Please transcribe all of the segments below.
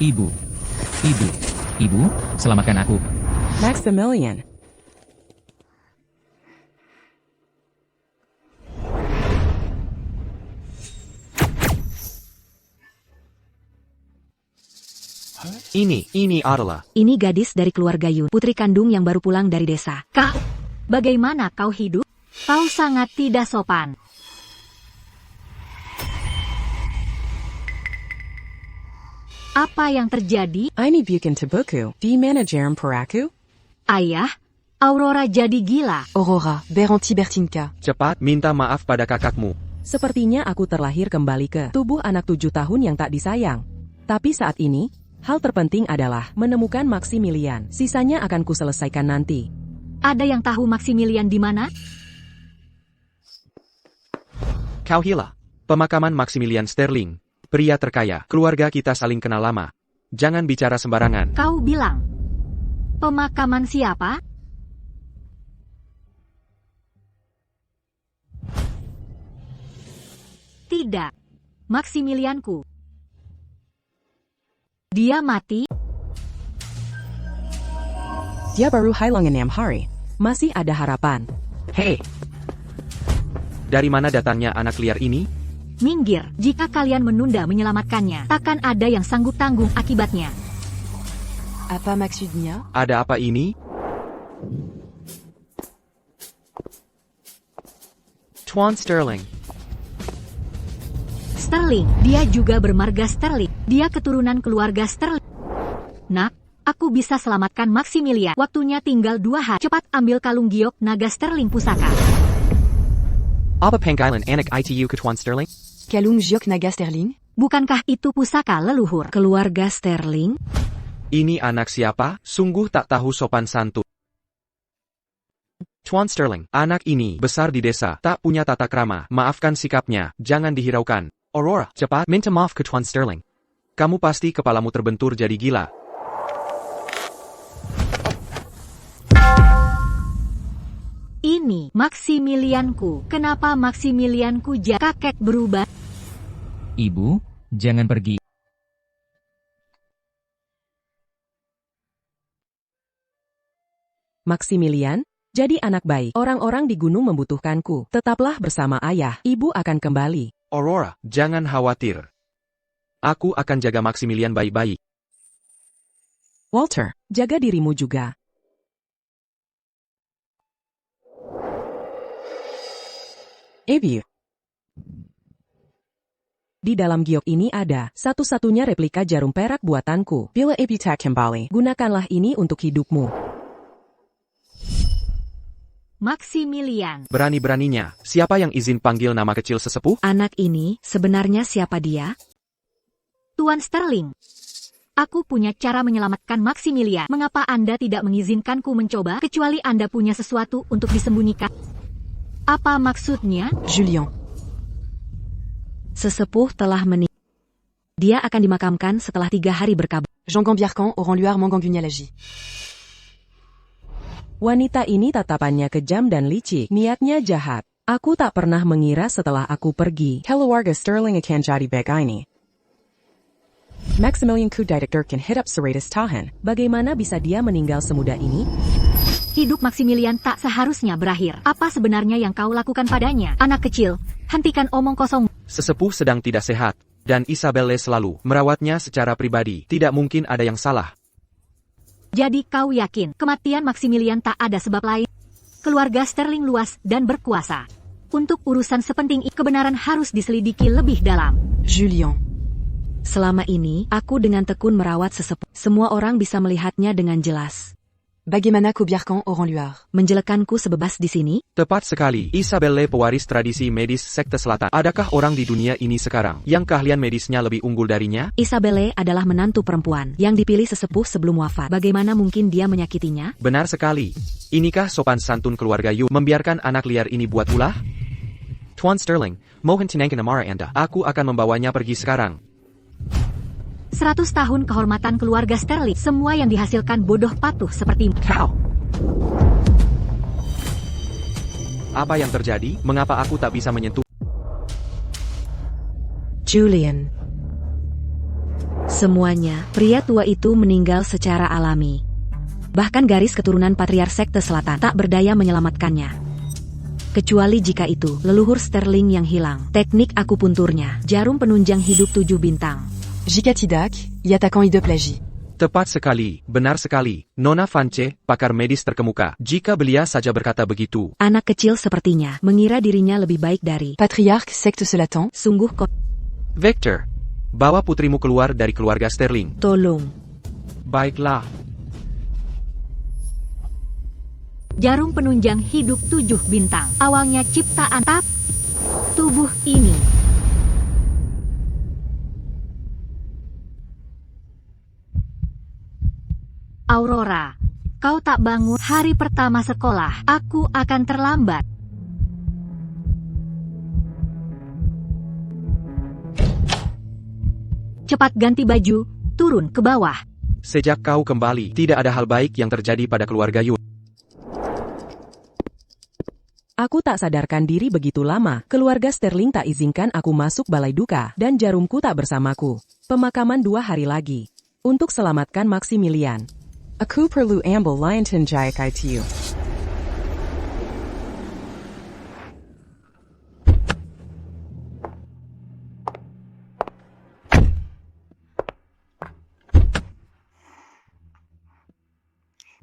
Ibu, ibu, ibu, selamatkan aku. Maximilian. Ini adalah. Ini gadis dari keluarga Yun, putri kandung yang baru pulang dari desa. Kau, bagaimana kau hidup? Kau sangat tidak sopan. Apa yang terjadi? Ini bukan tebuku. Di mana jarum peraku? Ayah, Aurora jadi gila. Aurora, Beranti Bertinka. Cepat minta maaf pada kakakmu. Sepertinya aku terlahir kembali ke tubuh anak 7 tahun yang tak disayang. Tapi saat ini, hal terpenting adalah menemukan Maximilian. Sisanya akan kuselesaikan nanti. Ada yang tahu Maximilian di mana? Kau Hila. Pemakaman Maximilian Sterling. Pria terkaya. Keluarga kita saling kenal lama. Jangan bicara sembarangan. Kau bilang. Pemakaman siapa? Tidak. Maximilianku. Dia mati? Dia baru hilang 6 hari. Masih ada harapan. Hei. Dari mana datangnya anak liar ini? Minggir, jika kalian menunda menyelamatkannya, takkan ada yang sanggup tanggung akibatnya. Apa maksudnya? Ada apa ini? Tuan Sterling. Sterling, dia juga bermarga Sterling. Dia keturunan keluarga Sterling. Nak, aku bisa selamatkan Maximilian. Waktunya tinggal 2 hari. Cepat ambil kalung giok naga Sterling pusaka. Apa panggilan anak itu ke Tuan Sterling? Kalung Giok Naga Sterling? Bukankah itu pusaka leluhur keluarga Sterling? Ini anak siapa? Sungguh tak tahu sopan santun. Tuan Sterling, anak ini besar di desa, tak punya tata krama. Maafkan sikapnya, jangan dihiraukan. Aurora, cepat minta maaf ke Tuan Sterling. Kamu pasti kepalamu terbentur jadi gila. Ini Maximilianku. Kenapa Maximilianku kakek berubah? Ibu, jangan pergi. Maximilian, jadi anak baik. Orang-orang di gunung membutuhkanku. Tetaplah bersama ayah. Ibu akan kembali. Aurora, jangan khawatir. Aku akan jaga Maximilian baik-baik. Walter, jaga dirimu juga. Evie. Di dalam giok ini ada satu-satunya replika jarum perak buatanku. Bila Evie tak kembali, gunakanlah ini untuk hidupmu. Maximilian. Berani-beraninya, siapa yang izin panggil nama kecil sesepuh? Anak ini, sebenarnya siapa dia? Tuan Sterling. Aku punya cara menyelamatkan Maximilian. Mengapa Anda tidak mengizinkanku mencoba, kecuali Anda punya sesuatu untuk disembunyikan? Apa maksudnya? Julien. Sesepuh telah meninggal. Dia akan dimakamkan setelah 3 hari berkabut. Jean Gambiercan, Oran-Luar, Mangangunyalagie. Wanita ini tatapannya kejam dan licik. Niatnya jahat. Aku tak pernah mengira setelah aku pergi. Keluarga Sterling akan jadi baik ini. Maximilian Kudaitek hidap seratus tahun. Bagaimana bisa dia meninggal semudah ini? Hidup Maximilian tak seharusnya berakhir. Apa sebenarnya yang kau lakukan padanya? Anak kecil, hentikan omong kosong. Sesepuh sedang tidak sehat, dan Isabelle selalu merawatnya secara pribadi. Tidak mungkin ada yang salah. Jadi kau yakin kematian Maximilian tak ada sebab lain? Keluarga Sterling luas dan berkuasa. Untuk urusan sepenting ini, kebenaran harus diselidiki lebih dalam. Julien. Selama ini, aku dengan tekun merawat sesepuh. Semua orang bisa melihatnya dengan jelas. Bagaimana Kobiercan, Oran-Luar? Menjelekanku sebebas di sini? Tepat sekali. Isabelle pewaris tradisi medis sekte selatan. Adakah orang di dunia ini sekarang yang keahlian medisnya lebih unggul darinya? Isabelle adalah menantu perempuan yang dipilih sesepuh sebelum wafat. Bagaimana mungkin dia menyakitinya? Benar sekali. Inikah sopan santun keluarga Yu membiarkan anak liar ini buat ulah? Tuan Sterling, mohon tenangkan amarah Anda. Aku akan membawanya pergi sekarang. 100 tahun kehormatan keluarga Sterling. Semua yang dihasilkan bodoh patuh seperti Kau. Apa yang terjadi? Mengapa aku tak bisa menyentuh? Julian. Semuanya, pria tua itu meninggal secara alami. Bahkan garis keturunan patriark sekte selatan tak berdaya menyelamatkannya. Kecuali jika itu, leluhur Sterling yang hilang. Teknik akupunturnya, jarum penunjang hidup 7 bintang. Jika tidak, y attaquant hidroplagie. Tepat sekali, benar sekali. Nona Vance, pakar medis terkemuka. Jika belia saja berkata begitu. Anak kecil sepertinya, mengira dirinya lebih baik dari. Patriarche secte selatan. Sungguh kok, Victor, bawa putrimu keluar dari keluarga Sterling. tolong. Baiklah. Jarum penunjang hidup 7 bintang. Awalnya ciptaan tubuh ini. Aurora, kau tak bangun hari pertama sekolah. Aku akan terlambat. Cepat ganti baju, turun ke bawah. Sejak kau kembali, tidak ada hal baik yang terjadi pada keluarga Yun. Aku tak sadarkan diri begitu lama. Keluarga Sterling tak izinkan aku masuk balai duka, dan jarumku tak bersamaku. Pemakaman 2 hari lagi. Untuk selamatkan Maximilian. Aku perlu ambil Lionton Jaya Kaitiu.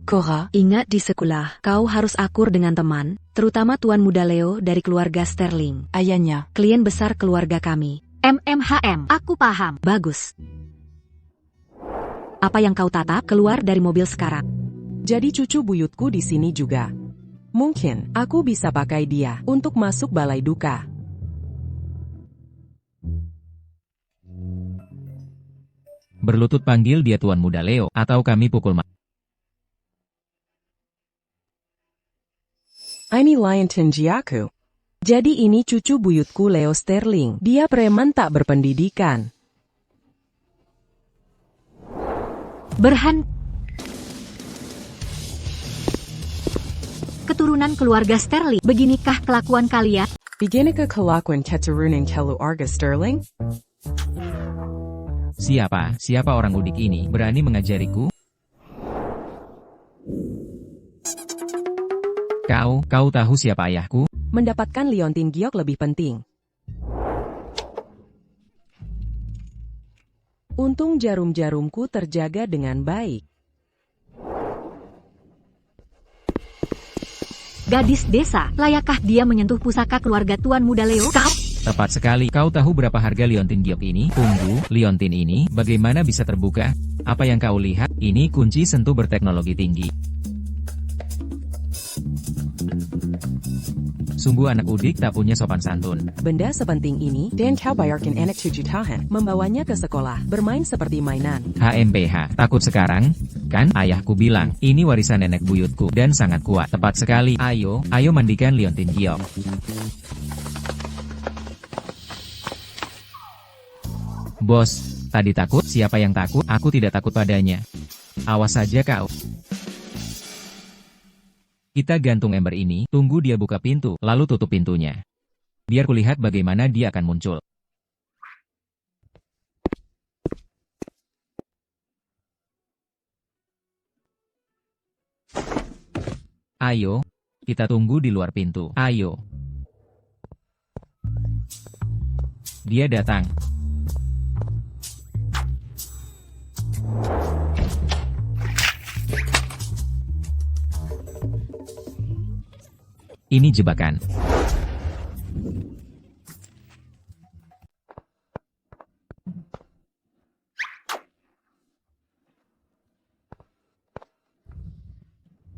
Cora, Ingat di sekolah, kau harus akur dengan teman, terutama Tuan Muda Leo dari keluarga Sterling. Ayanya. Klien besar keluarga kami. MMHM, aku paham. Bagus. Apa yang kau tatap keluar dari mobil sekarang? Jadi cucu buyutku di sini juga. Mungkin aku bisa pakai dia untuk masuk balai duka. Berlutut panggil dia Tuan Muda Leo, atau kami pukul Ini Lionton Jiaku. Jadi ini cucu buyutku Leo Sterling. Dia preman tak berpendidikan. Keturunan keluarga Sterling. Beginikah kelakuan kalian? Biginika kelakuan keturunan keluarga Sterling? Siapa orang udik ini berani mengajariku? Kau tahu siapa ayahku? Mendapatkan Liontin Giok lebih penting. Untung jarum-jarumku terjaga dengan baik. Gadis desa, layakkah dia menyentuh pusaka keluarga Tuan Muda Leo? Kau? Tepat sekali. Kau tahu berapa harga Liontin Giok ini? Tunggu, Liontin ini bagaimana bisa terbuka? Apa yang kau lihat? Ini kunci sentuh berteknologi tinggi. Sungguh anak udik tak punya sopan santun. Benda sepenting ini, dan kau bayarkan anak 7 tahun, membawanya ke sekolah, bermain seperti mainan. HMPH, takut sekarang? Kan, ayahku bilang, ini warisan nenek buyutku, dan sangat kuat. Tepat sekali, ayo mandikan Liontin Giok. Bos, tadi takut? Siapa yang takut? Aku tidak takut padanya. Awas saja kau. Kita gantung ember ini, tunggu dia buka pintu, lalu tutup pintunya. Biar kulihat bagaimana dia akan muncul. Ayo, kita tunggu di luar pintu. Ayo. Dia datang. Ini jebakan.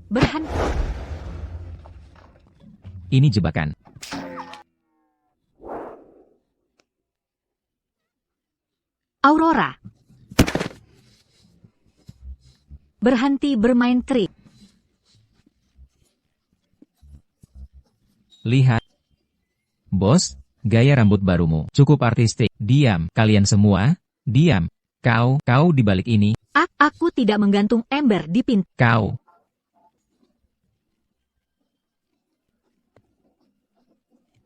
Berhenti. Ini jebakan. Aurora. Berhenti bermain trik. Lihat. Bos, gaya rambut barumu cukup artistik. Diam, kalian semua. Diam. Kau di balik ini. Aku tidak menggantung ember di pintu. Kau.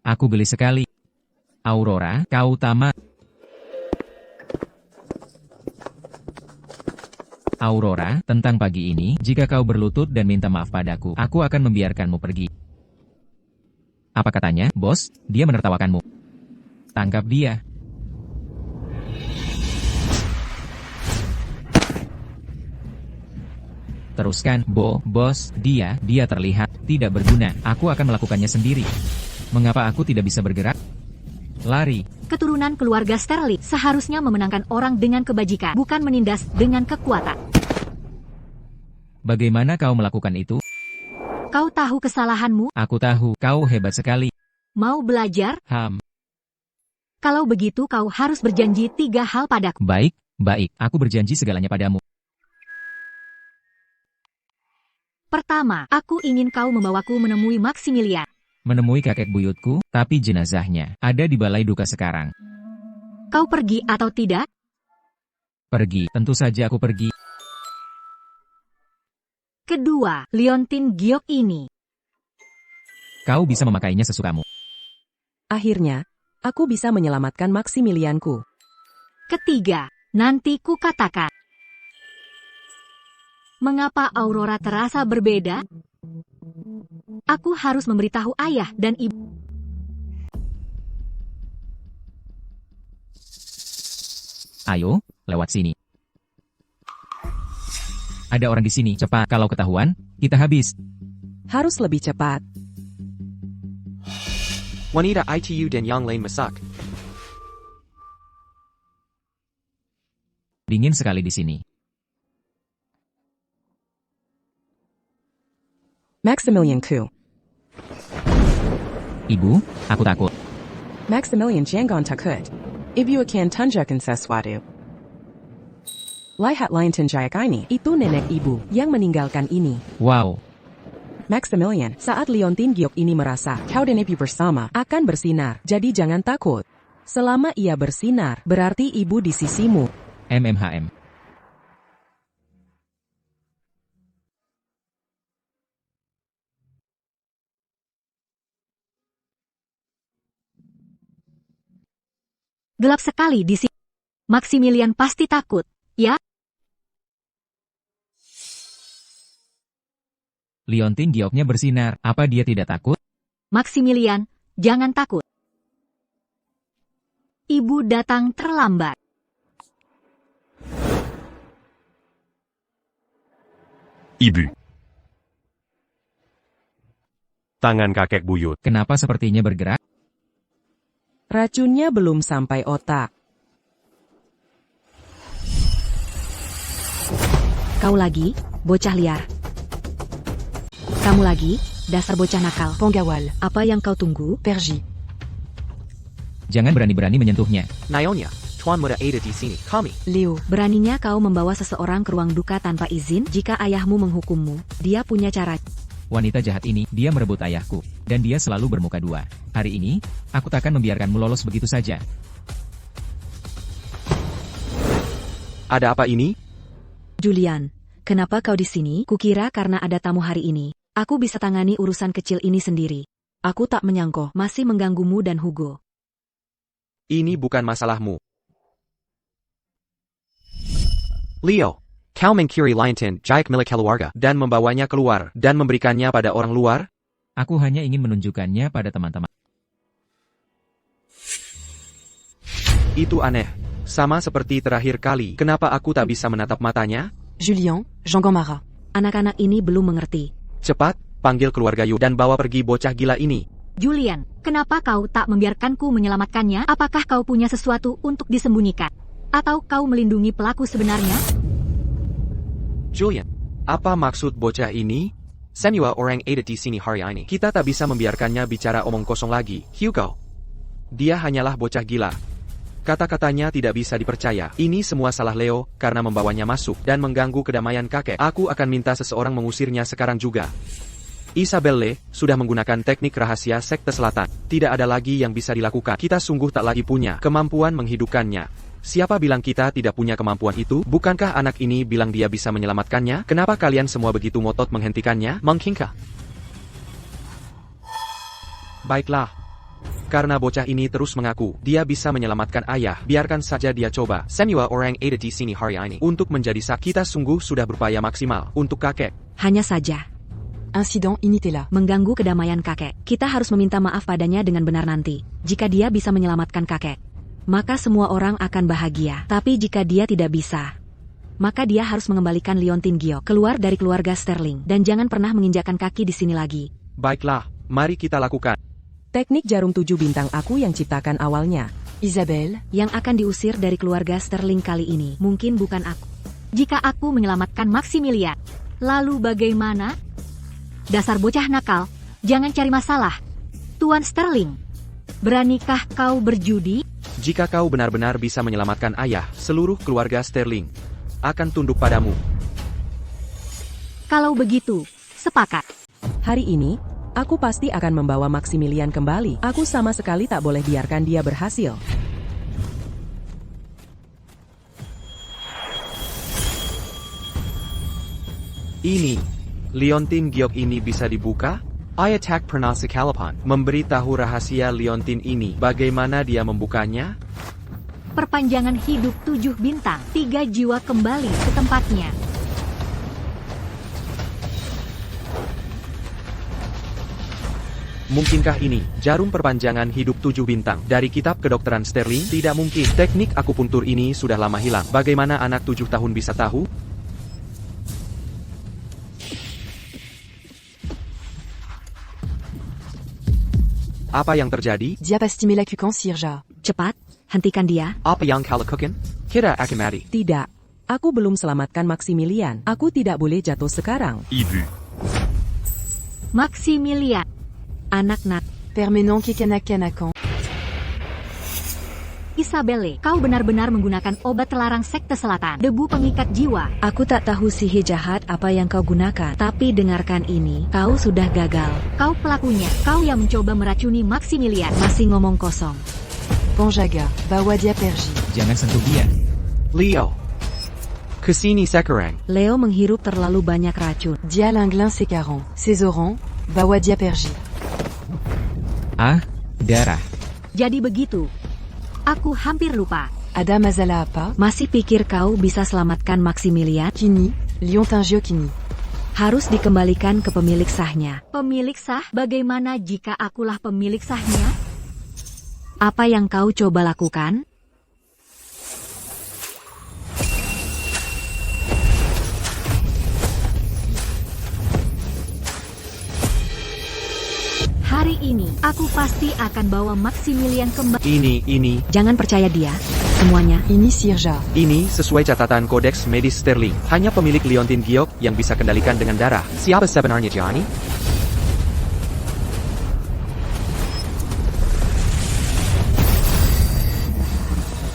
Aku geli sekali. Aurora, kau tamat. Aurora, tentang pagi ini, jika kau berlutut dan minta maaf padaku, aku akan membiarkanmu pergi. Apa katanya, bos? Dia menertawakanmu. Tangkap dia. Teruskan, bos, dia terlihat tidak berguna. Aku akan melakukannya sendiri. Mengapa aku tidak bisa bergerak? Lari. Keturunan keluarga Sterling seharusnya memenangkan orang dengan kebajikan, bukan menindas dengan kekuatan. Bagaimana kau melakukan itu? Kau tahu kesalahanmu? Aku tahu, kau hebat sekali. Mau belajar? Kalau begitu kau harus berjanji 3 hal padaku. Baik, aku berjanji segalanya padamu. Pertama, aku ingin kau membawaku menemui Maximilian. Menemui kakek buyutku, tapi jenazahnya ada di balai duka sekarang. Kau pergi atau tidak? Pergi, tentu saja aku pergi. Kedua, liontin giok ini. Kau bisa memakainya sesukamu. Akhirnya, aku bisa menyelamatkan Maximilianku. Ketiga, nanti ku katakan. Mengapa Aurora terasa berbeda? Aku harus memberitahu ayah dan ibu. Ayo, lewat sini. Ada orang di sini, cepat. Kalau ketahuan, kita habis. Harus lebih cepat. Wanita itu dan yang lain masak. Dingin sekali di sini. Maximilianku. Ibu, aku takut. Maximilian jangan takut. Ibu akan tunjukkan sesuatu. Lihat liontin jayak ini. Itu nenek ibu yang meninggalkan ini. Wow. Maximilian, saat liontin giok ini merasa kau dan ibu bersama akan bersinar. Jadi jangan takut. Selama ia bersinar, berarti ibu di sisimu. MMHM. Gelap sekali di sini. Maximilian pasti takut, ya? Liontin gioknya bersinar. Apa dia tidak takut? Maximilian, jangan takut. Ibu datang terlambat. Ibu. Tangan kakek buyut. Kenapa sepertinya bergerak? Racunnya belum sampai otak. Kau lagi, bocah liar. Kamu lagi, dasar bocah nakal. Pongawal. Apa yang kau tunggu? Pergi. Jangan berani-berani menyentuhnya. Nyonya, tuan muda ada di sini. Kami. Léo. Beraninya kau membawa seseorang ke ruang duka tanpa izin? Jika ayahmu menghukummu, dia punya cara. Wanita jahat ini, dia merebut ayahku. Dan dia selalu bermuka dua. Hari ini, aku takkan membiarkanmu lolos begitu saja. Ada apa ini? Julian, kenapa kau di sini? Kukira karena ada tamu hari ini. Aku bisa tangani urusan kecil ini sendiri. Aku tak menyangka masih mengganggumu dan Hugo. Ini bukan masalahmu. Leo, kau mencuri liontin jayak milik keluarga dan membawanya keluar dan memberikannya pada orang luar? Aku hanya ingin menunjukkannya pada teman-teman. Itu aneh. Sama seperti terakhir kali. Kenapa aku tak bisa menatap matanya? Julien, Jean Gomara. Anak-anak ini belum mengerti. Cepat, panggil keluarga Yu dan bawa pergi bocah gila ini. Julian, kenapa kau tak membiarkanku menyelamatkannya? Apakah kau punya sesuatu untuk disembunyikan? Atau kau melindungi pelaku sebenarnya? Julian, apa maksud bocah ini? Semua orang ada di sini hari ini. Kita tak bisa membiarkannya bicara omong kosong lagi. Hugo. Dia hanyalah bocah gila. Kata-katanya tidak bisa dipercaya. Ini semua salah Leo, karena membawanya masuk dan mengganggu kedamaian kakek. Aku akan minta seseorang mengusirnya sekarang juga. Isabelle sudah menggunakan teknik rahasia sekte selatan. Tidak ada lagi yang bisa dilakukan. Kita sungguh tak lagi punya kemampuan menghidupkannya. Siapa bilang kita tidak punya kemampuan itu? Bukankah anak ini bilang dia bisa menyelamatkannya? Kenapa kalian semua begitu ngotot menghentikannya? Menghingga. Baiklah. Karena bocah ini terus mengaku, dia bisa menyelamatkan ayah, biarkan saja dia coba. Semua orang ada di sini hari ini. Untuk menjadi kita sungguh sudah berupaya maksimal. Untuk kakek. Hanya saja, Incident inutile. mengganggu kedamaian kakek. Kita harus meminta maaf padanya dengan benar nanti. Jika dia bisa menyelamatkan kakek, maka semua orang akan bahagia. Tapi jika dia tidak bisa, maka dia harus mengembalikan Leontin Giok keluar dari keluarga Sterling. Dan jangan pernah menginjakkan kaki di sini lagi. Baiklah, mari kita lakukan. Teknik jarum 7 bintang aku yang ciptakan awalnya. Isabelle, Yang akan diusir dari keluarga Sterling kali ini mungkin bukan aku. Jika aku menyelamatkan Maximilian, lalu bagaimana? Dasar bocah nakal, jangan cari masalah. Tuan Sterling, beranikah kau berjudi? Jika kau benar-benar bisa menyelamatkan ayah, seluruh keluarga Sterling akan tunduk padamu. Kalau begitu, sepakat. Hari ini, aku pasti akan membawa Maximilian kembali. Aku sama sekali tak boleh biarkan dia berhasil. Ini, Leontin Giok ini bisa dibuka? I attack pernah sekalapan. Memberitahu rahasia Leontin ini. Bagaimana dia membukanya? Perpanjangan hidup 7 bintang, 3 jiwa kembali ke tempatnya. Mungkinkah ini, jarum perpanjangan hidup 7 bintang, dari kitab kedokteran Sterling? Tidak mungkin. Teknik akupuntur ini sudah lama hilang. Bagaimana anak 7 tahun bisa tahu? Apa yang terjadi? diapastime lacucan Sirja. Cepat, hentikan dia. Apa yang kau lakukan? Kira akan mati. Tidak. Aku belum selamatkan Maximilian. Aku tidak boleh jatuh sekarang. Ibu. Maximilian, anak nak. Permenon kekanakan. Isabelle, kau benar-benar menggunakan obat terlarang sekte selatan, debu pengikat jiwa. Aku tak tahu sihir jahat apa yang kau gunakan, tapi dengarkan ini, kau sudah gagal. Kau pelakunya, kau yang mencoba meracuni Maximilian. Masih ngomong kosong. Panjaga, Bawadia Perji. Jangan sentuh dia. Leo. Kesini sekarang. Leo menghirup terlalu banyak racun. Dia Linglin Secaron. Césaron, Bawadia Perji. Ah, darah. Jadi begitu. Aku hampir lupa. Ada Mazala Apa, Masih pikir kau bisa selamatkan Maximilian? Kini, Liontin Giokini. Harus dikembalikan ke pemilik sahnya. Pemilik sah? Bagaimana jika akulah pemilik sahnya? Apa yang kau coba lakukan? Hari ini, aku pasti akan bawa Maximilian kembali. Ini. Jangan percaya dia. Semuanya. Ini Sirja. Ini sesuai catatan kodeks medis Sterling. Hanya pemilik Leontin Giok yang bisa kendalikan dengan darah. Siapa sebenarnya Johnny?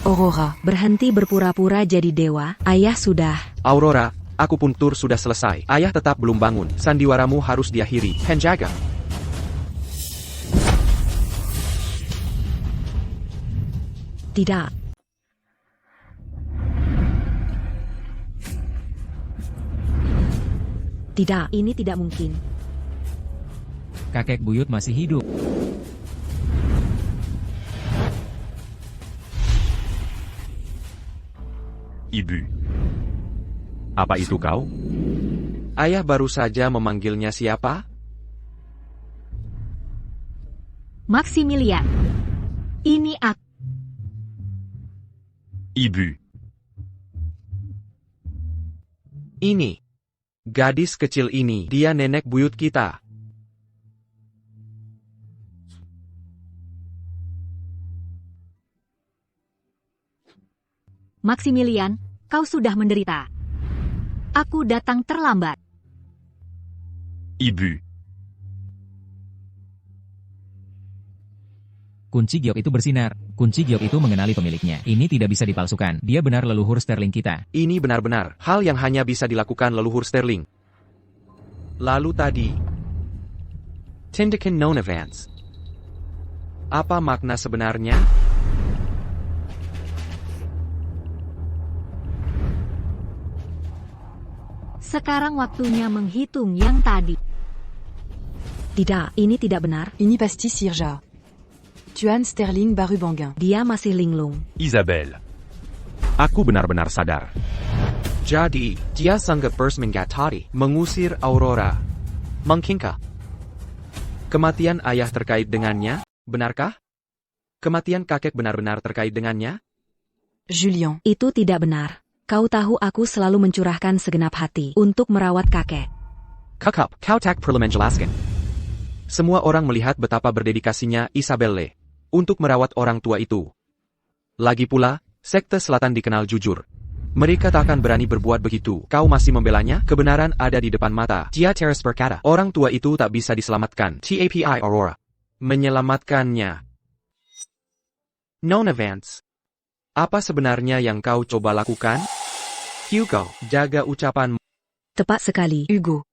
Aurora. Berhenti berpura-pura jadi dewa. Ayah sudah. Aurora, akupuntur sudah selesai. Ayah tetap belum bangun. Sandiwaramu harus diakhiri. Penjaga. Tidak. Tidak, ini tidak mungkin. Kakek buyut masih hidup. Ibu. Apa itu kau? Ayah baru saja memanggilnya siapa? Maximilian. Ini aku. Ibu. Ini. Gadis kecil ini, dia nenek buyut kita. Maximilian, kau sudah menderita. Aku datang terlambat. Ibu. Kunci giok itu bersinar. Kunci giok itu mengenali pemiliknya. Ini tidak bisa dipalsukan. Dia benar leluhur Sterling kita. Ini benar-benar hal yang hanya bisa dilakukan leluhur Sterling. Lalu tadi, tindakan non-advance. Apa makna sebenarnya? Sekarang waktunya menghitung yang tadi. Tidak, ini tidak benar. Ini pasti Sirja. Tuan Sterling Barubanguin. Dia masih linglung. Isabelle. Aku benar-benar sadar. Jadi, dia sanggup burst menggatari, mengusir Aurora. Mungkinkah kematian ayah terkait dengannya? Benarkah? Kematian kakek benar-benar terkait dengannya? Julien. Itu tidak benar. Kau tahu aku selalu mencurahkan segenap hati untuk merawat kakek. Kakak, kau tak perlu menjelaskan. Semua orang melihat betapa berdedikasinya Isabelle untuk merawat orang tua itu. Lagi pula, sekte selatan dikenal jujur. Mereka tak akan berani berbuat begitu. Kau masih membelanya? Kebenaran ada di depan mata. Dia Teres berkata, orang tua itu tak bisa diselamatkan. TAPI Aurora menyelamatkannya. Nona Vance. Apa sebenarnya yang kau coba lakukan? Hugo, jaga ucapanmu. Tepat sekali, Hugo.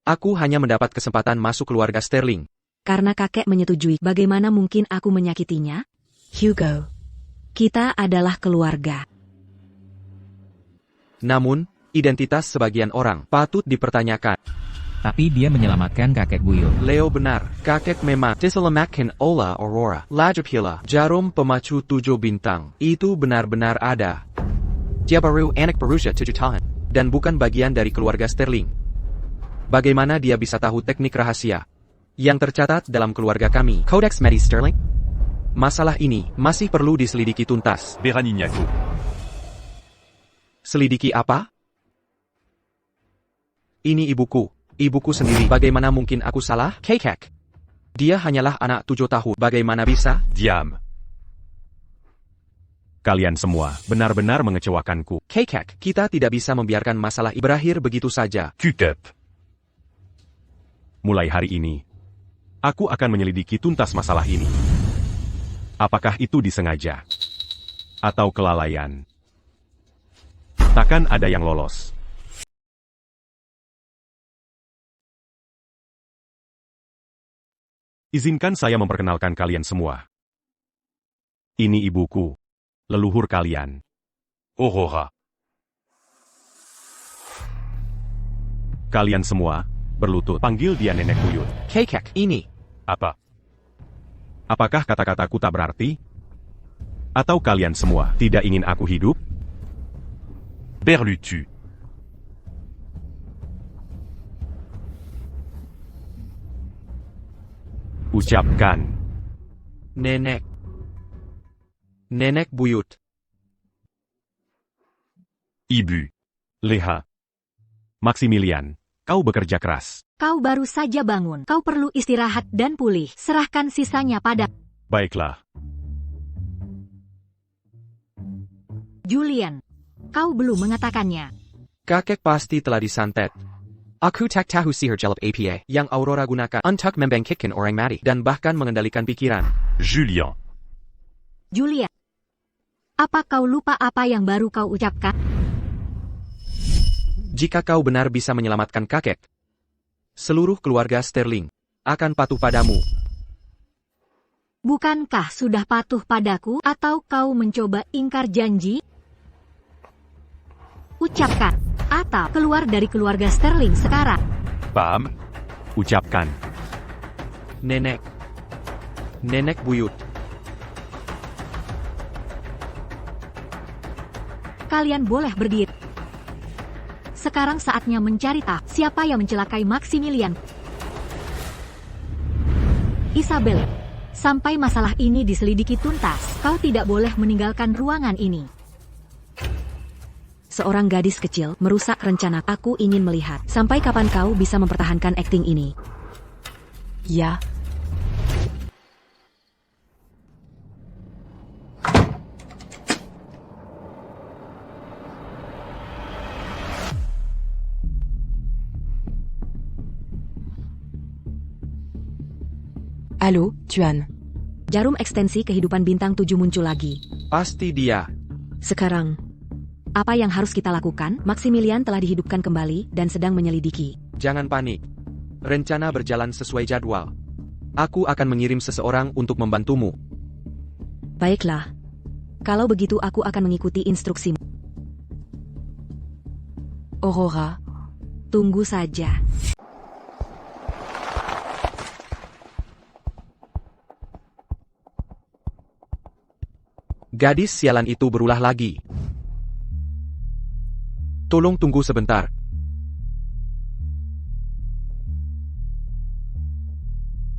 Aku hanya mendapat kesempatan masuk keluarga Sterling. karena kakek menyetujui. Bagaimana mungkin aku menyakitinya? Hugo, kita adalah keluarga. Namun, identitas sebagian orang patut dipertanyakan. Tapi dia menyelamatkan kakek buyut. Leo benar, kakek memang diselamatkan Ola Aurora. Lajapila, jarum pemacu 7 bintang. Itu benar-benar ada. Dia baru anak berusia 7 tahun, dan bukan bagian dari keluarga Sterling. Bagaimana dia bisa tahu teknik rahasia yang tercatat dalam keluarga kami? Codex Medi Sterling? Masalah ini masih perlu diselidiki tuntas. Beranignac. Selidiki apa? Ini ibuku sendiri. Bagaimana mungkin aku salah? Kakek. Dia hanyalah anak 7 tahun. Bagaimana bisa? Diam. Kalian semua benar-benar mengecewakanku. Kakek, kita tidak bisa membiarkan masalah berakhir begitu saja. Kutep. Mulai hari ini, aku akan menyelidiki tuntas masalah ini. Apakah itu disengaja? Atau kelalaian? Takkan ada yang lolos. Izinkan saya memperkenalkan kalian semua. Ini ibuku, leluhur kalian, Aurora. Kalian semua berlutut, panggil dia nenek buyut. Kakek, ini. Apa? Apakah kata-kataku tak berarti? Atau kalian semua tidak ingin aku hidup? Berlutu. Ucapkan. Nenek. Nenek buyut. Ibu. Leha. Maximilian, kau bekerja keras. Kau baru saja bangun. Kau perlu istirahat dan pulih. Serahkan sisanya pada Baiklah. Julian. Kau belum mengatakannya. Kakek pasti telah disantet. Aku tak tahu sihir jelap APA yang Aurora gunakan untuk membangkitkan orang mati dan bahkan mengendalikan pikiran. Julien. Julian. Apa kau lupa apa yang baru kau ucapkan? Jika kau benar bisa menyelamatkan kakek, seluruh keluarga Sterling akan patuh padamu. Bukankah sudah patuh padaku atau kau mencoba ingkar janji? Ucapkan, atau keluar dari keluarga Sterling sekarang. Pam. Ucapkan. Nenek. Nenek buyut. Kalian boleh berdiri. Sekarang saatnya mencari tahu siapa yang mencelakai Maximilian. Isabelle, sampai masalah ini diselidiki tuntas, kau tidak boleh meninggalkan ruangan ini. Seorang gadis kecil merusak rencana. Aku ingin melihat sampai kapan kau bisa mempertahankan akting ini. Ya. Halo, Tuan. Jarum ekstensi kehidupan bintang 7 muncul lagi. Pasti dia. Sekarang, apa yang harus kita lakukan? Maximilian telah dihidupkan kembali dan sedang menyelidiki. Jangan panik. Rencana berjalan sesuai jadwal. Aku akan mengirim seseorang untuk membantumu. Baiklah. Kalau begitu aku akan mengikuti instruksimu. Aurora. Tunggu saja. Gadis sialan itu berulah lagi. Tolong tunggu sebentar.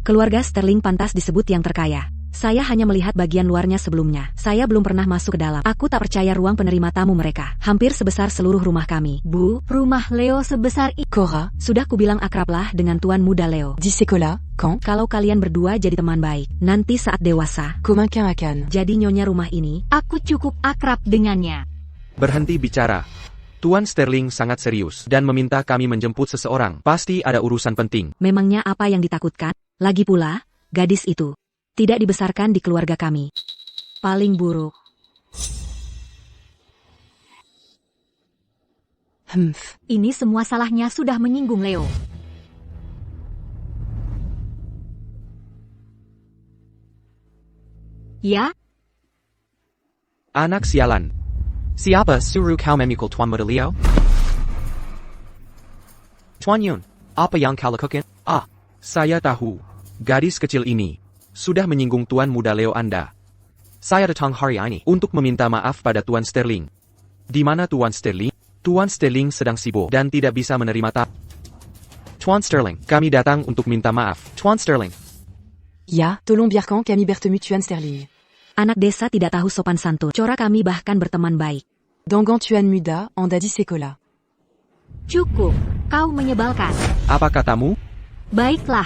Keluarga Sterling pantas disebut yang terkaya. Saya hanya melihat bagian luarnya sebelumnya. Saya belum pernah masuk ke dalam. Aku tak percaya ruang penerima tamu mereka. Hampir sebesar seluruh rumah kami. Bu, rumah Leo sebesar ini. Cora, Sudah kubilang akrablah dengan Tuan Muda Leo. dis Sekolah, quand? Kalau kalian berdua jadi teman baik, nanti saat dewasa, Comme un quin à canne. jadi nyonya rumah ini, aku cukup akrab dengannya. Berhenti bicara. Tuan Sterling sangat serius dan meminta kami menjemput seseorang. Pasti ada urusan penting. Memangnya apa yang ditakutkan? Lagi pula, gadis itu tidak dibesarkan di keluarga kami. Paling buruk. Humph. Ini semua salahnya sudah menyinggung Leo. Ya, Anak sialan. Siapa suruh kau memikul Tuan Muda Leo? Tuan Yun, apa yang kau lakukan? Saya tahu. Gadis kecil ini sudah menyinggung Tuan Muda Leo Anda. Saya datang hari ini untuk meminta maaf pada Tuan Sterling. Di mana Tuan Sterling? Tuan Sterling sedang sibuk dan tidak bisa menerima tamu. Tuan Sterling, kami datang untuk minta maaf. Tuan Sterling. Ya, Tolong Bierkan Camille Bertemu Tuan Sterling. anak desa tidak tahu sopan santun. Cora kami bahkan berteman baik. Dangan Tuan Muda, Anda dis Sekolah. Cukup, kau menyebalkan. Apa katamu? Baiklah,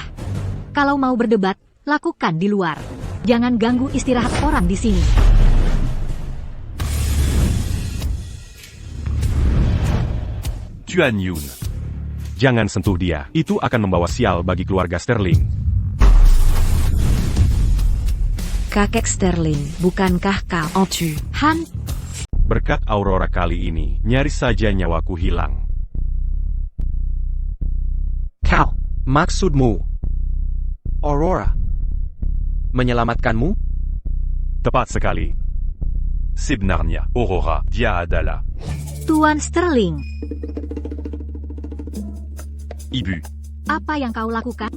kalau mau berdebat, lakukan di luar. Jangan ganggu istirahat orang di sini. Tuan Yun. Jangan sentuh dia, itu akan membawa sial bagi keluarga Sterling. Kakek Sterling, bukankah kau? Entu. Han, Berkat Aurora kali ini, nyaris saja nyawaku hilang. Kau, maksudmu? Aurora menyelamatkanmu? Tepat sekali. Sebenarnya, Aurora, dia adalah Tuan Sterling, ibu. apa yang kau lakukan?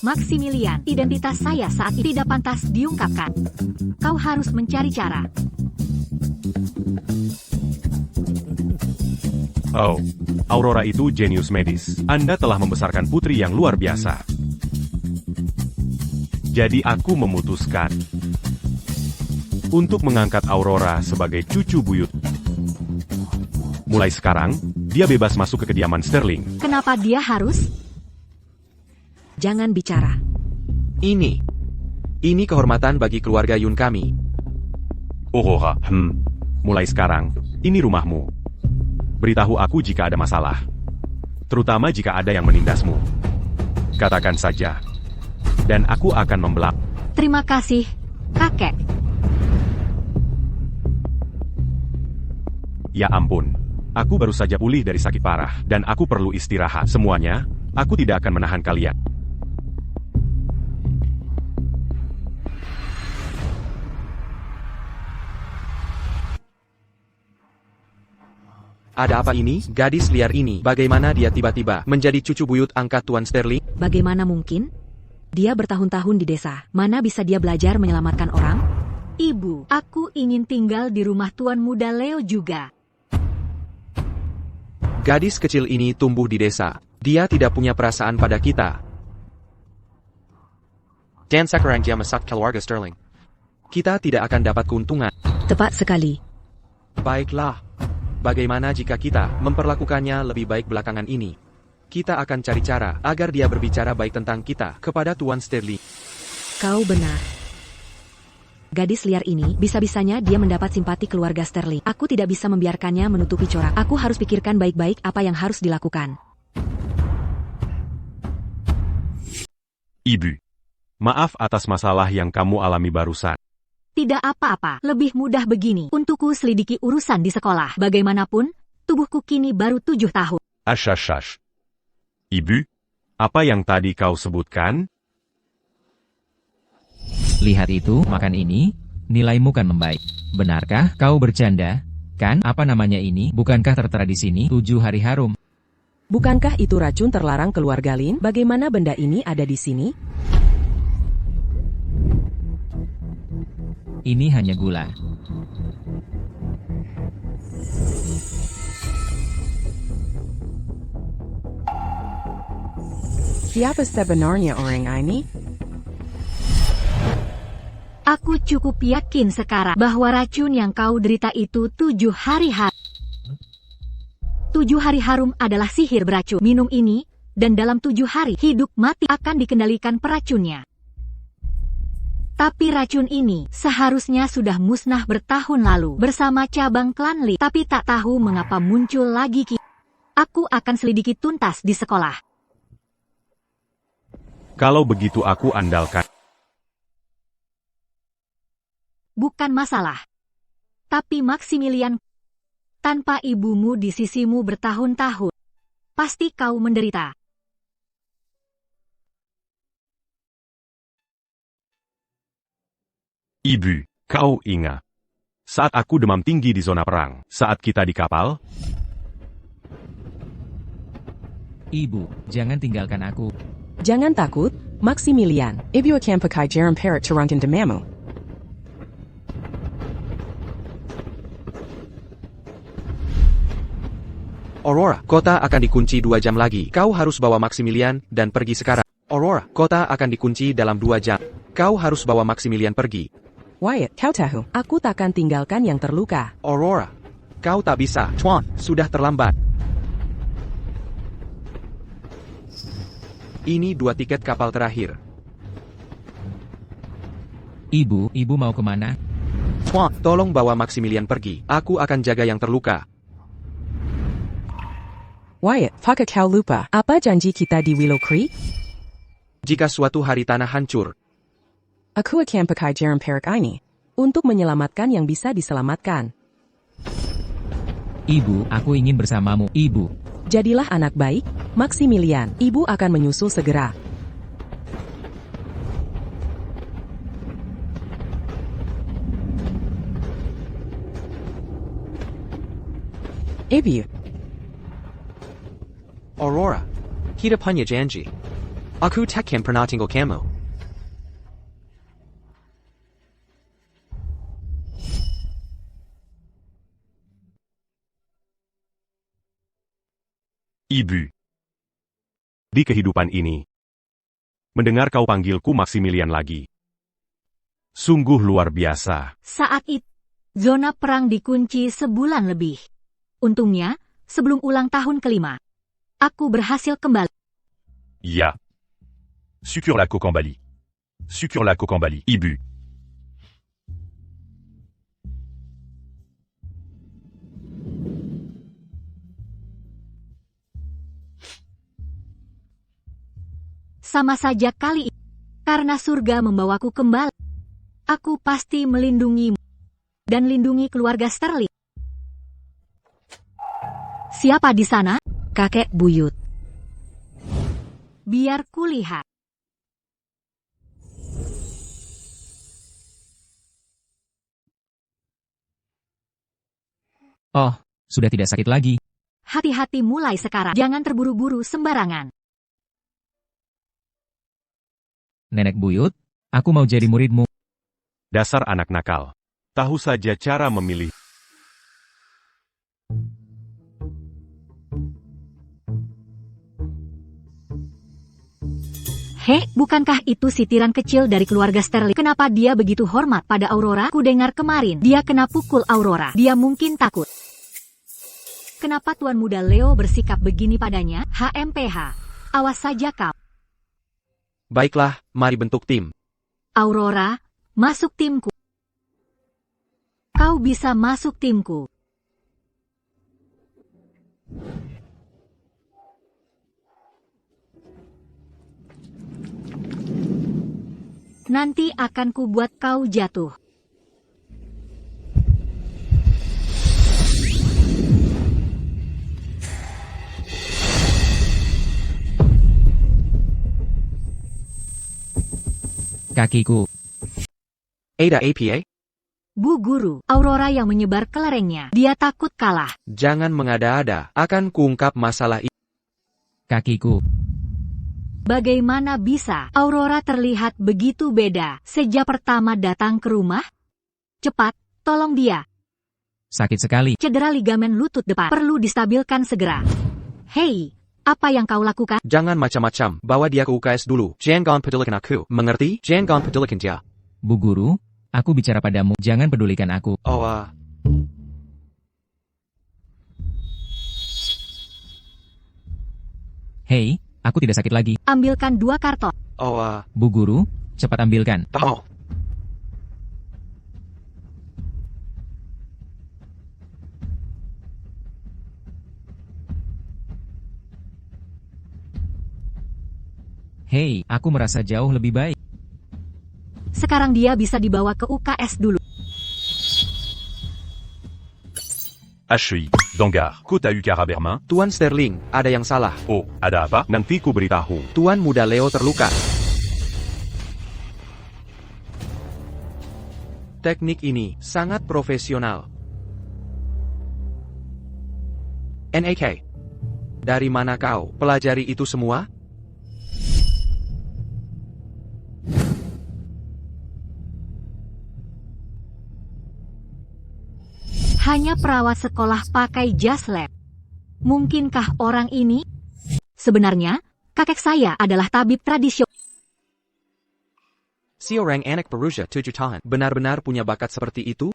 Maximilian, identitas saya saat ini tidak pantas diungkapkan. Kau harus mencari cara. Oh, Aurora itu jenius medis. Anda telah membesarkan putri yang luar biasa. Jadi aku memutuskan untuk mengangkat Aurora sebagai cucu buyut. Mulai sekarang, dia bebas masuk ke kediaman Sterling. Kenapa dia harus? Jangan bicara. Ini kehormatan bagi keluarga Yun kami. Aurora, mulai sekarang, ini rumahmu. Beritahu aku jika ada masalah. Terutama jika ada yang menindasmu. Katakan saja. Dan aku akan membelak. Terima kasih, kakek. Ya ampun. Aku baru saja pulih dari sakit parah, dan aku perlu istirahat. Semuanya, aku tidak akan menahan kalian. Ada apa ini? Gadis liar ini, bagaimana dia tiba-tiba menjadi cucu buyut angkat Tuan Sterling? Bagaimana mungkin? Dia bertahun-tahun di desa. Mana bisa dia belajar menyelamatkan orang? Ibu, aku ingin tinggal di rumah Tuan Muda Leo juga. Gadis kecil ini tumbuh di desa. Dia tidak punya perasaan pada kita. Dan sekarang dia masak keluarga Sterling. Kita tidak akan dapat keuntungan. Tepat sekali. Baiklah. Bagaimana jika kita memperlakukannya lebih baik belakangan ini? Kita akan cari cara agar dia berbicara baik tentang kita kepada Tuan Sterling. Kau benar. Gadis liar ini, bisa-bisanya dia mendapat simpati keluarga Sterling. Aku tidak bisa membiarkannya menutupi corak. Aku harus pikirkan baik-baik apa yang harus dilakukan. Ibu, maaf atas masalah yang kamu alami barusan. Tidak apa-apa, lebih mudah begini. Untukku selidiki urusan di sekolah. Bagaimanapun, tubuhku kini baru 7 tahun. Ash. Ibu, apa yang tadi kau sebutkan? Lihat itu, makan ini, nilaimu kan membaik. Benarkah kau bercanda? Kan, apa namanya ini? Bukankah tertera di sini 7 hari harum? Bukankah itu racun terlarang keluarga Lin? Bagaimana benda ini ada di sini? Ini hanya gula. Siapa sebenarnya orang ini? Aku cukup yakin sekarang bahwa racun yang kau derita itu 7 hari harum. 7 hari harum adalah sihir beracun. Minum ini, dan dalam 7 hari hidup mati akan dikendalikan peracunnya. Tapi racun ini seharusnya sudah musnah bertahun lalu bersama cabang klan Li. Tapi tak tahu mengapa muncul lagi. Aku akan selidiki tuntas di sekolah. Kalau begitu aku andalkan. Bukan masalah. Tapi Maximilian, tanpa ibumu di sisimu bertahun-tahun, pasti kau menderita. Ibu, kau ingat. Saat aku demam tinggi di zona perang, saat kita di kapal, Ibu, jangan tinggalkan aku. Jangan takut, Maximilian. Ibu akan pakai jarum perak turunkan demammu. Aurora, kota akan dikunci 2 jam lagi. Kau harus bawa Maximilian dan pergi sekarang. Aurora, kota akan dikunci dalam 2 jam. Kau harus bawa Maximilian pergi. Wyatt, kau tahu, aku takkan tinggalkan yang terluka. Aurora, kau tak bisa. Tuan, sudah terlambat. Ini 2 tiket kapal terakhir. Ibu mau kemana? Tuan, tolong bawa Maximilian pergi. Aku akan jaga yang terluka. Wyatt, apakah kau lupa apa janji kita di Willow Creek? Jika suatu hari tanah hancur, Aku akan pakai jarum perak ini untuk menyelamatkan yang bisa diselamatkan. Ibu, aku ingin bersamamu. Ibu, Jadilah anak baik, Maximilian. Ibu akan menyusul segera. Ibu, Aurora, kita punya janji. Aku takkan pernah tinggal kamu. Ibu. Di kehidupan ini, mendengar kau panggilku Maximilian lagi. Sungguh luar biasa. Saat itu, zona perang dikunci sebulan lebih. Untungnya, sebelum ulang tahun kelima, aku berhasil kembali. Ya. Sucure la coque en Bali. Sucure la coque en Bali. Ibu. Sama saja kali ini, karena surga membawaku kembali. Aku pasti melindungimu dan lindungi keluarga Sterling. Siapa di sana? Kakek buyut. Biar kulihat. oh, sudah tidak sakit lagi. Hati-hati mulai sekarang. Jangan terburu-buru sembarangan. Nenek buyut, aku mau jadi muridmu. Dasar anak nakal. Tahu saja cara memilih. Bukankah itu sitiran kecil dari keluarga Sterling? Kenapa dia begitu hormat pada Aurora? Ku dengar kemarin, dia kena pukul Aurora. Dia mungkin takut. Kenapa Tuan Muda Leo bersikap begini padanya? HMPH. Awas saja kau. Baiklah, mari bentuk tim. Aurora, masuk timku. Kau bisa masuk timku. Nanti akan kubuat kau jatuh. Kakiku. Ada APA? Bu Guru, Aurora yang menyebar ke lerengnya. Dia takut kalah. Jangan mengada-ada, akan kuungkap masalah ini. Kakiku. Bagaimana bisa Aurora terlihat begitu beda sejak pertama datang ke rumah? Cepat, tolong dia. Sakit sekali. Cedera ligamen lutut depan. Perlu distabilkan segera. Hei, Apa yang kau lakukan? Jangan macam-macam, bawa dia ke UKS dulu. Jangan pedulikan aku, mengerti? Jangan pedulikan dia. Bu Guru, aku bicara padamu, jangan pedulikan aku. Oh, Hei, aku tidak sakit lagi. Ambilkan 2 karton. Bu Guru, cepat ambilkan. tahu. Hei, aku merasa jauh lebih baik. Sekarang dia bisa dibawa ke UKS dulu. HI, Dangar, Kota Ukara Bermain. Tuan Sterling, ada yang salah. Oh, ada apa? Nanti ku beritahu. Tuan muda Leo terluka. Teknik ini sangat profesional. NAK. Dari mana kau pelajari itu semua? Hanya perawat sekolah pakai jas lab. Mungkinkah orang ini? Sebenarnya, kakek saya adalah tabib tradisional. Si orang anak Perusia 7 tahun benar-benar punya bakat seperti itu?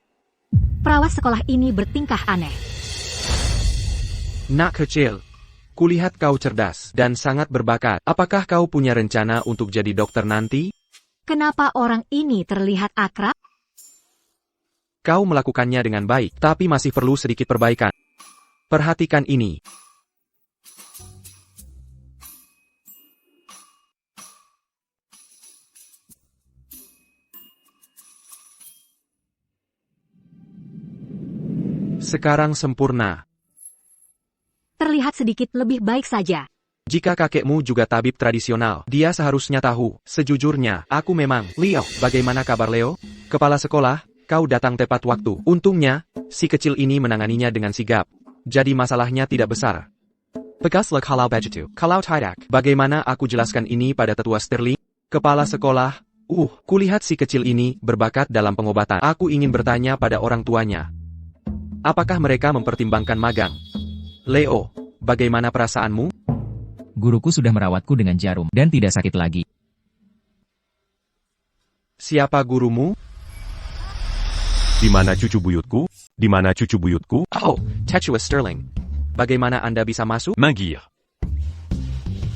Perawat sekolah ini bertingkah aneh. Nak kecil, kulihat kau cerdas dan sangat berbakat. Apakah kau punya rencana untuk jadi dokter nanti? Kenapa orang ini terlihat akrab? Kau melakukannya dengan baik, tapi masih perlu sedikit perbaikan. Perhatikan ini. Sekarang sempurna. Terlihat sedikit lebih baik saja. Jika kakekmu juga tabib tradisional, dia seharusnya tahu. Sejujurnya, aku memang. Leo, bagaimana kabar Leo? Kepala sekolah, kau datang tepat waktu. Untungnya, si kecil ini menanganinya dengan sigap. Jadi masalahnya tidak besar. Pegaslah kalau begitu. Kalau tidak, bagaimana aku jelaskan ini pada tetua Sterling? Kepala sekolah, kulihat si kecil ini berbakat dalam pengobatan. Aku ingin bertanya pada orang tuanya. Apakah mereka mempertimbangkan magang? Leo, bagaimana perasaanmu? Guruku sudah merawatku dengan jarum dan tidak sakit lagi. Siapa gurumu? Di mana cucu buyutku? Di mana cucu buyutku? Oh, Tetua Sterling. Bagaimana Anda bisa masuk? Magir.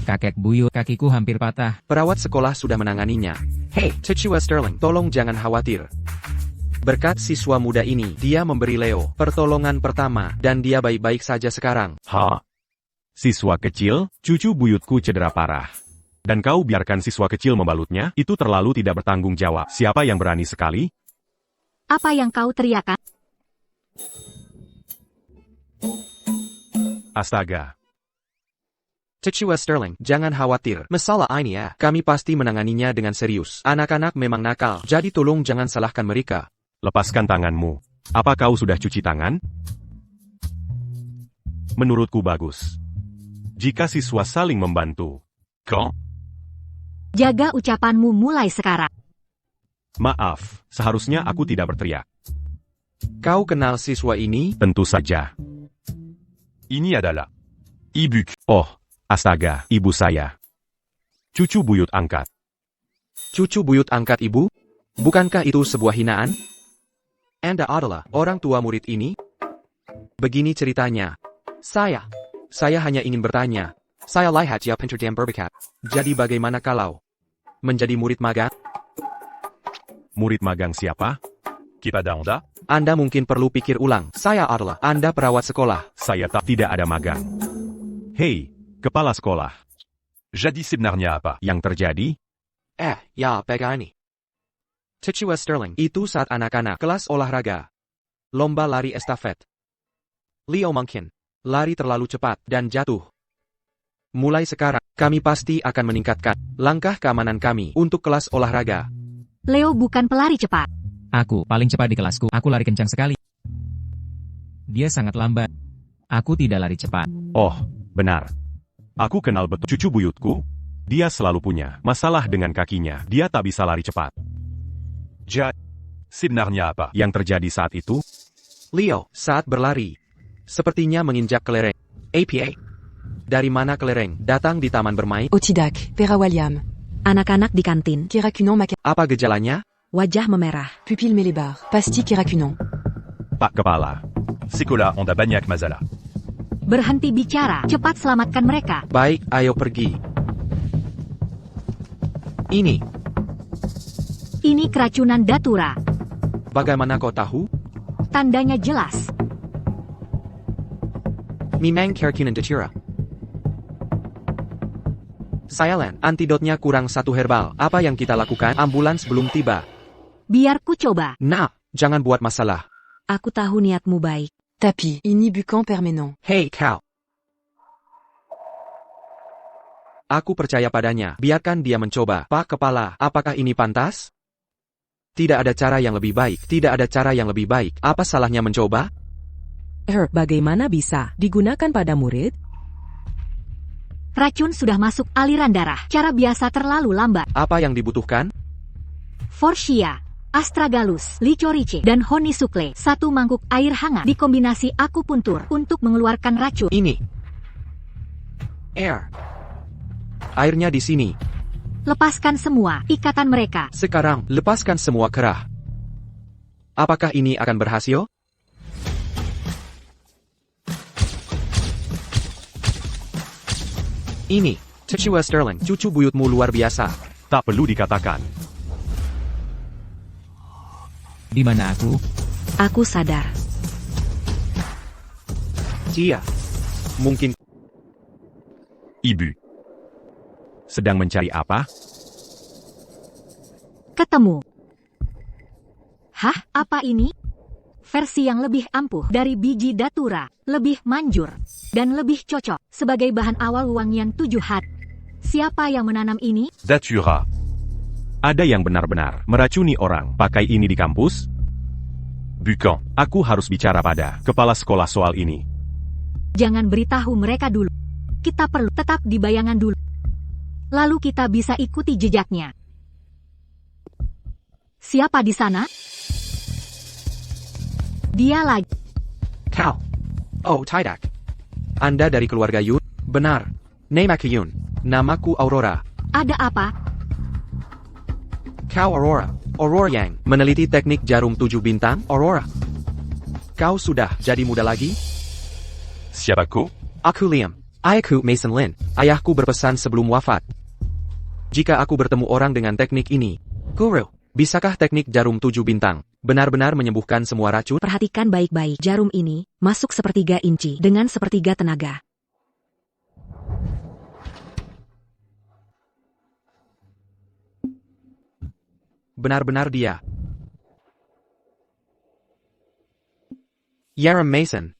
Kakek buyut, kakiku hampir patah. Perawat sekolah sudah menanganinya. Hei, Tetua Sterling, tolong jangan khawatir. Berkat siswa muda ini, dia memberi Leo pertolongan pertama, dan dia baik-baik saja sekarang. Siswa kecil, cucu buyutku cedera parah. Dan kau biarkan siswa kecil membalutnya? Itu terlalu tidak bertanggung jawab. Siapa yang berani sekali? Apa yang kau teriakan? Astaga. Tetua Sterling, jangan khawatir. Masalah ini kami pasti menanganinya dengan serius. Anak-anak memang nakal, jadi tolong jangan salahkan mereka. Lepaskan tanganmu. Apa kau sudah cuci tangan? Menurutku bagus. Jika siswa saling membantu. Kau? Jaga ucapanmu mulai sekarang. Maaf, seharusnya aku tidak berteriak. Kau kenal siswa ini? Tentu saja. Ini adalah ibu. Oh, astaga, ibu saya. Cucu buyut angkat. Cucu buyut angkat ibu? Bukankah itu sebuah hinaan? Anda adalah orang tua murid ini? Begini ceritanya. Saya hanya ingin bertanya. Saya lihat ya pintar dan berbakat. Jadi bagaimana kalau menjadi murid magang? Murid magang siapa? Kita Anda? Anda mungkin perlu pikir ulang. Saya adalah Anda perawat sekolah. Saya tidak ada magang. Hei, kepala sekolah. Jadi sebenarnya apa yang terjadi? Ya begini. Tetua Sterling, itu saat anak-anak kelas olahraga. Lomba lari estafet. Leo mungkin lari terlalu cepat dan jatuh. Mulai sekarang, kami pasti akan meningkatkan langkah keamanan kami untuk kelas olahraga. Leo bukan pelari cepat. Aku paling cepat di kelasku. Aku lari kencang sekali. Dia sangat lambat. Aku tidak lari cepat. Oh, benar. Aku kenal betul cucu buyutku. Dia selalu punya masalah dengan kakinya. Dia tak bisa lari cepat. Sebenarnya apa yang terjadi saat itu? Leo, saat berlari, sepertinya menginjak kelereng. APA. Dari mana kelereng? Datang di taman bermain? Otidak, Pera William. Anak-anak di kantin. Keracunan maca. Apa gejalanya? Wajah memerah. Pupille mélébar. Pasti keracunan. Pak Kepala. Sikola Onda Banyak Mazala. Berhenti bicara. Cepat selamatkan mereka. Baik, ayo pergi. Ini keracunan Datura. bagaimana kau tahu? Tandanya jelas. Memang keracunan Datura. Sialan, antidotnya kurang 1 herbal. Apa yang kita lakukan? Ambulans belum tiba. Biar ku coba. Nah, jangan buat masalah. Aku tahu niatmu baik. Tapi, ini bukan permanent. Hei kau. Aku percaya padanya. Biarkan dia mencoba. Pak Kepala, apakah ini pantas? Tidak ada cara yang lebih baik. Tidak ada cara yang lebih baik. Apa salahnya mencoba? Bagaimana bisa digunakan pada murid? Racun sudah masuk aliran darah. Cara biasa terlalu lambat. Apa yang dibutuhkan? Forsia, Astragalus, Licorice, dan Honeysuckle. 1 mangkuk air hangat dikombinasi akupuntur untuk mengeluarkan racun. Ini. Airnya di sini. Lepaskan semua ikatan mereka. Sekarang, lepaskan semua kerah. Apakah ini akan berhasil? Ini, Tchua Sterling, cucu buyutmu luar biasa. Tak perlu dikatakan. Di mana aku? Aku sadar. Dia. Mungkin. Ibu. Sedang mencari apa? Ketemu. Hah, apa ini? Versi yang lebih ampuh dari biji Datura, lebih manjur, dan lebih cocok sebagai bahan awal wangian 7 hat. Siapa yang menanam ini? Datura. Ada yang benar-benar meracuni orang pakai ini di kampus? Bukan, aku harus bicara pada kepala sekolah soal ini. Jangan beritahu mereka dulu. Kita perlu tetap di bayangan dulu. Lalu kita bisa ikuti jejaknya. Siapa di sana? Dia lagi. Kau. Oh, Tidak. Anda dari keluarga Yun? Benar. Namaku Yun. Namaku Aurora. Ada apa? Kau Aurora. Aurora yang meneliti teknik jarum 7 bintang, Aurora. Kau sudah jadi muda lagi? Siapaku? Aku Liam. Ayahku Mason Lin. Ayahku berpesan sebelum wafat. Jika aku bertemu orang dengan teknik ini, Guru, bisakah teknik jarum 7 bintang benar-benar menyembuhkan semua racun? Perhatikan baik-baik. Jarum ini masuk 1/3 inci dengan 1/3 tenaga. Benar-benar dia. Yaram Mason.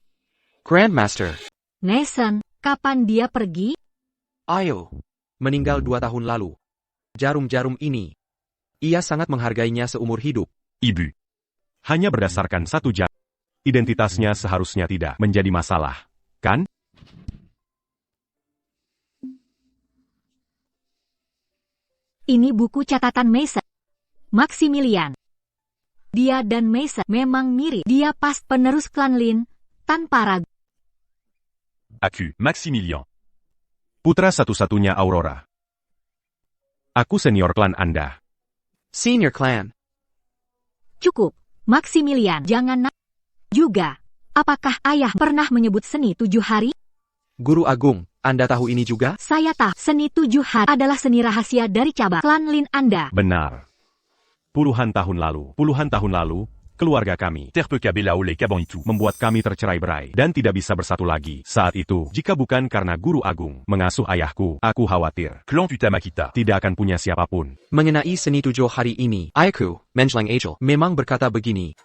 Grandmaster. Mason, kapan dia pergi? Ayo. Meninggal 2 tahun lalu. Jarum-jarum ini. Ia sangat menghargainya seumur hidup. Ibu. Hanya berdasarkan 1 jam. Identitasnya seharusnya tidak menjadi masalah, kan? Ini buku catatan Mason. Maximilian. Dia dan Mason memang mirip. Dia pas penerus klan Lin, tanpa ragu. Aku, Maximilian. Putra satu-satunya Aurora. Aku senior klan Anda. Senior clan. Cukup, Maximilian, jangan juga. Apakah ayah pernah menyebut seni 7 hari? Guru Agung, Anda tahu ini juga? Saya tahu, seni 7 hari adalah seni rahasia dari cabang klan Lin Anda. Benar. Puluhan tahun lalu, keluarga kami, membuat kami tercerai-berai dan tidak bisa bersatu lagi. Saat itu, jika bukan karena Guru Agung mengasuh ayahku, aku khawatir Clan Tutamakita. tidak akan punya siapapun. Mengenai seni 7 hari ini, ayahku, Menjelang Angel, memang berkata begini.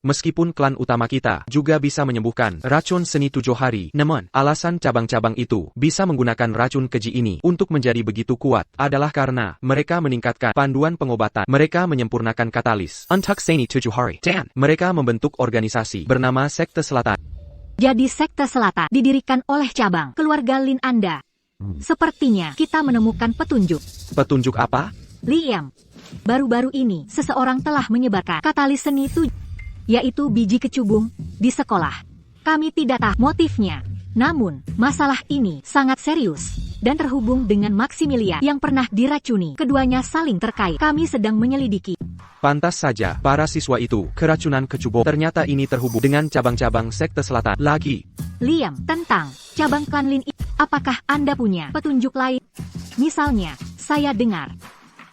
Meskipun klan utama kita juga bisa menyembuhkan racun seni 7 hari, namun alasan cabang-cabang itu bisa menggunakan racun keji ini untuk menjadi begitu kuat adalah karena mereka meningkatkan panduan pengobatan. Mereka menyempurnakan katalis untuk seni 7 hari dan mereka membentuk organisasi bernama Sekte Selatan. Jadi Sekte Selatan didirikan oleh cabang keluarga Lin Anda. Sepertinya kita menemukan petunjuk. Petunjuk apa? Liam, baru-baru ini seseorang telah menyebarkan katalis seni 7, yaitu biji kecubung, di sekolah. Kami tidak tahu motifnya. Namun, masalah ini sangat serius dan terhubung dengan Maximilian yang pernah diracuni. Keduanya saling terkait. Kami sedang menyelidiki. Pantas saja, para siswa itu keracunan kecubung. Ternyata ini terhubung dengan cabang-cabang sekte selatan lagi. Liam, tentang cabang klan Lin, apakah Anda punya petunjuk lain? Misalnya, saya dengar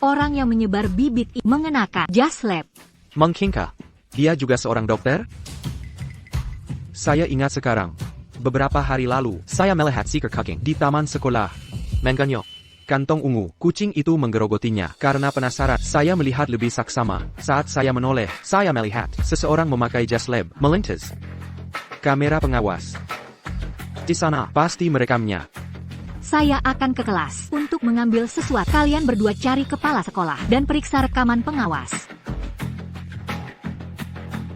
orang yang menyebar bibit mengenakan jas lab. Mengkingka, dia juga seorang dokter? Saya ingat sekarang. Beberapa hari lalu, saya melihat Seeker Cooking di taman sekolah. Menganyo, kantong ungu, kucing itu menggerogotinya. Karena penasaran, saya melihat lebih saksama. Saat saya menoleh, saya melihat seseorang memakai jas lab, melintas kamera pengawas. Di sana, pasti merekamnya. Saya akan ke kelas untuk mengambil sesuatu. Kalian berdua cari kepala sekolah dan periksa rekaman pengawas.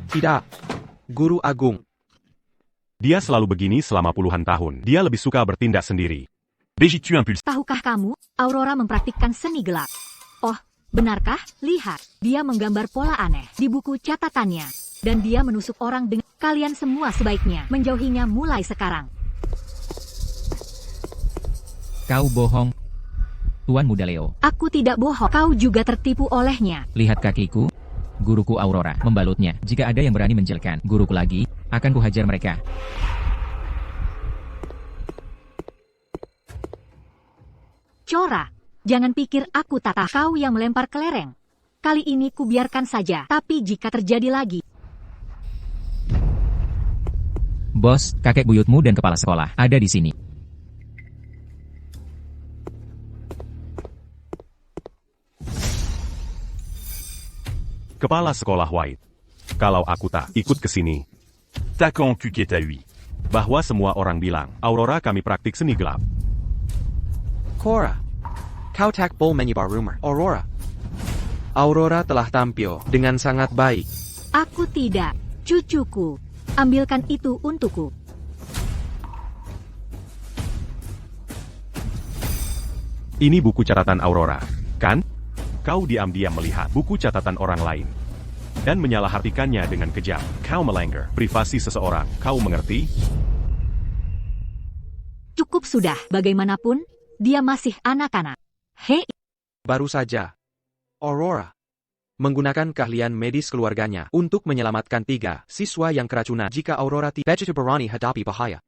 Tidak. Guru Agung. Dia selalu begini selama puluhan tahun. Dia lebih suka bertindak sendiri. Bégitu impulsif. Tahukah kamu, Aurora mempraktikkan seni gelap? Oh, benarkah? Lihat, dia menggambar pola aneh di buku catatannya. Dan dia menusuk orang dengan... Kalian semua sebaiknya menjauhinya mulai sekarang. Kau bohong. Tuan Muda Leo. Aku tidak bohong, kau juga tertipu olehnya. Lihat kakiku. Guruku Aurora membalutnya. Jika ada yang berani menjelekkan guruku lagi, akan kuhajar mereka. Cora, jangan pikir aku tak tahu kau yang melempar kelereng. Kali ini kubiarkan saja, tapi jika terjadi lagi... Bos, kakek buyutmu dan kepala sekolah ada di sini. Kepala sekolah White. Kalau aku tak ikut ke sini. Takan cuquet à lui. Bahwa semua orang bilang, Aurora kami praktik seni gelap. Cora, kau tak boleh menyebar rumor. Aurora telah tampil dengan sangat baik. Aku tidak, cucuku. Ambilkan itu untukku. Ini buku catatan Aurora, kan? Kau diam-diam melihat buku catatan orang lain. Dan menyalahartikannya dengan kejam. Kau melanggar privasi seseorang, kau mengerti? Cukup sudah, bagaimanapun, dia masih anak-anak. Hei, Baru saja, Aurora menggunakan keahlian medis keluarganya untuk menyelamatkan 3 siswa yang keracunan. Jika Aurora tidak berani hadapi bahaya,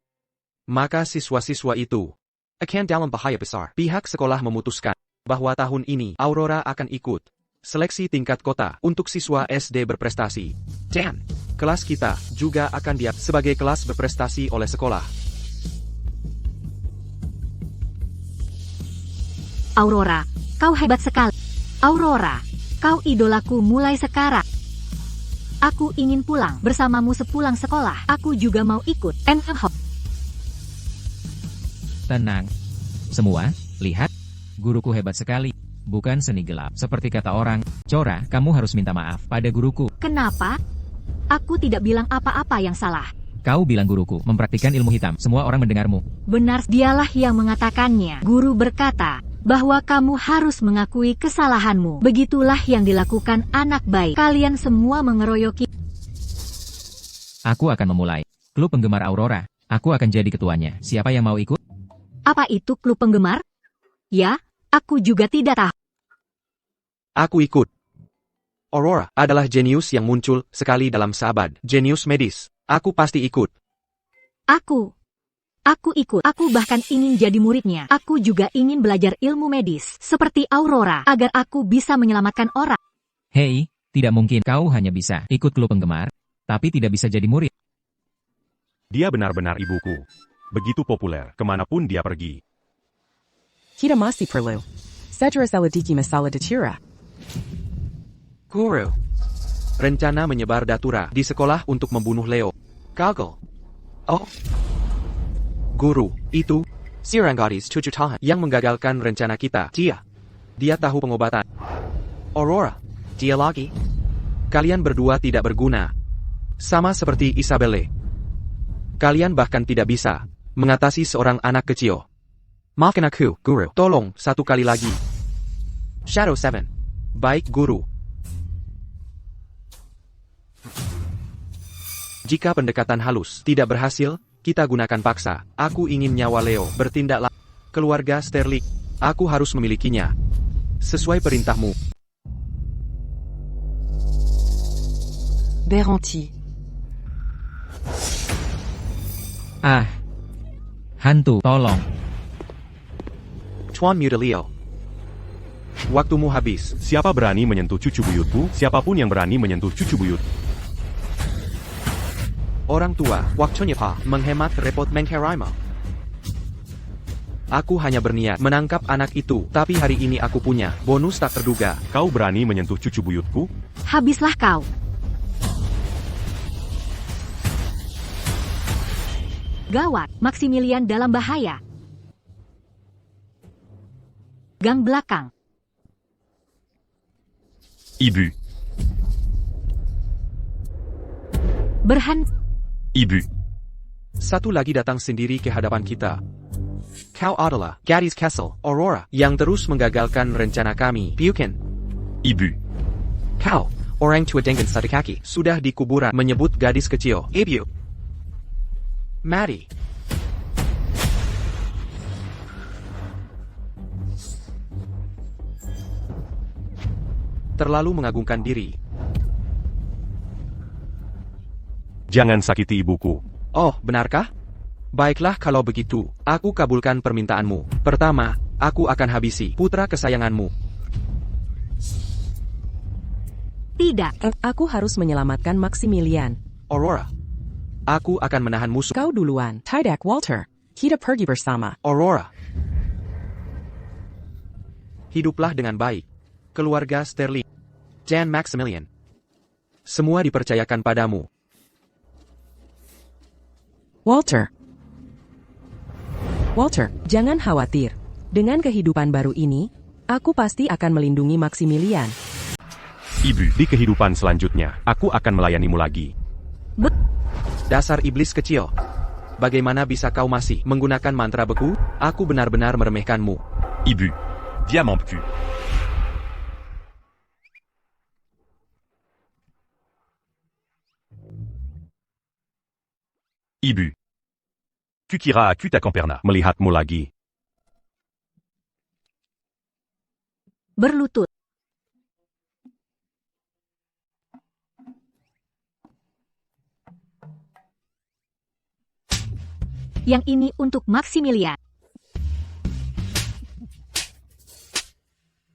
maka siswa-siswa itu akan dalam bahaya besar. Pihak sekolah memutuskan bahwa tahun ini Aurora akan ikut seleksi tingkat kota untuk siswa SD berprestasi. Dan kelas kita juga akan diap sebagai kelas berprestasi oleh sekolah. Aurora, kau hebat sekali. Aurora, kau idolaku mulai sekarang. Aku ingin pulang bersamamu sepulang sekolah. Aku juga mau ikut. Tenang. Semua, lihat. Guruku hebat sekali. Bukan seni gelap. Seperti kata orang, Cora, kamu harus minta maaf pada guruku. Kenapa? Aku tidak bilang apa-apa yang salah. Kau bilang guruku mempraktikkan ilmu hitam. Semua orang mendengarmu. Benar, dialah yang mengatakannya. Guru berkata bahwa kamu harus mengakui kesalahanmu. Begitulah yang dilakukan anak baik. Kalian semua mengeroyoki. Aku akan memulai klub penggemar Aurora. Aku akan jadi ketuanya. Siapa yang mau ikut? Apa itu klub penggemar? Ya, aku juga tidak tahu. Aku ikut. Aurora adalah jenius yang muncul sekali dalam seabad. Jenius medis. Aku pasti ikut. Aku ikut. Aku bahkan ingin jadi muridnya. Aku juga ingin belajar ilmu medis seperti Aurora agar aku bisa menyelamatkan orang. Hei, tidak mungkin. Kau hanya bisa ikut klub penggemar, tapi tidak bisa jadi murid. Dia benar-benar ibuku. Begitu populer, kemanapun dia pergi. Kita masih perlu segera selidiki masalah datura. Guru, rencana menyebar datura di sekolah untuk membunuh Leo gagal. Oh, guru, itu Sirangadis Cucutahan yang menggagalkan rencana kita. Dia tahu pengobatan. Aurora, dia lagi. Kalian berdua tidak berguna. Sama seperti Isabelle. Kalian bahkan tidak bisa mengatasi seorang anak kecil. Maafkan aku, guru. Tolong, satu kali lagi. Shadow 7. Baik, guru. Jika pendekatan halus tidak berhasil, kita gunakan paksa. Aku ingin nyawa Leo. Bertindaklah. Keluarga Sterling. Aku harus memilikinya. Sesuai perintahmu. Beranti. Ah. Hantu, tolong. Tuan Muda Leo. Waktumu habis. Siapa berani menyentuh cucu buyutku? Siapapun yang berani menyentuh cucu buyut. Orang tua, waktunya pak, menghemat repot mengherima. Aku hanya berniat menangkap anak itu, tapi hari ini aku punya bonus tak terduga. Kau berani menyentuh cucu buyutku? Habislah kau. Gawat, Maximilian dalam bahaya. Gang belakang. Ibu. Berhenti. Ibu. Satu lagi datang sendiri ke hadapan kita. Kau adalah gadis Kessel, Aurora, yang terus menggagalkan rencana kami. Bukan. Ibu. Kau, orang tua dengan satu kaki, sudah di kuburan menyebut gadis kecil. Ibu. Mari. Terlalu mengagungkan diri. Jangan sakiti ibuku. Oh, benarkah? Baiklah kalau begitu, aku kabulkan permintaanmu. Pertama, aku akan habisi putra kesayanganmu. Tidak. Aku harus menyelamatkan Maximilian. Aurora. Aku akan menahan musuh. Kau duluan. Tidak, Walter. Kita pergi bersama. Aurora. Hiduplah dengan baik. Keluarga Sterling. Jan Maximilian. Semua dipercayakan padamu. Walter. Walter, jangan khawatir. Dengan kehidupan baru ini, aku pasti akan melindungi Maximilian. Ibu, di kehidupan selanjutnya, aku akan melayanimu lagi. Dasar iblis kecil. Bagaimana bisa kau masih menggunakan mantra beku? Aku benar-benar meremehkanmu. Ibu. Diamant pu. Ibu. Kukira aku ta Camperna. Melihatmu lagi. Berlutut. Yang ini untuk Maximilian.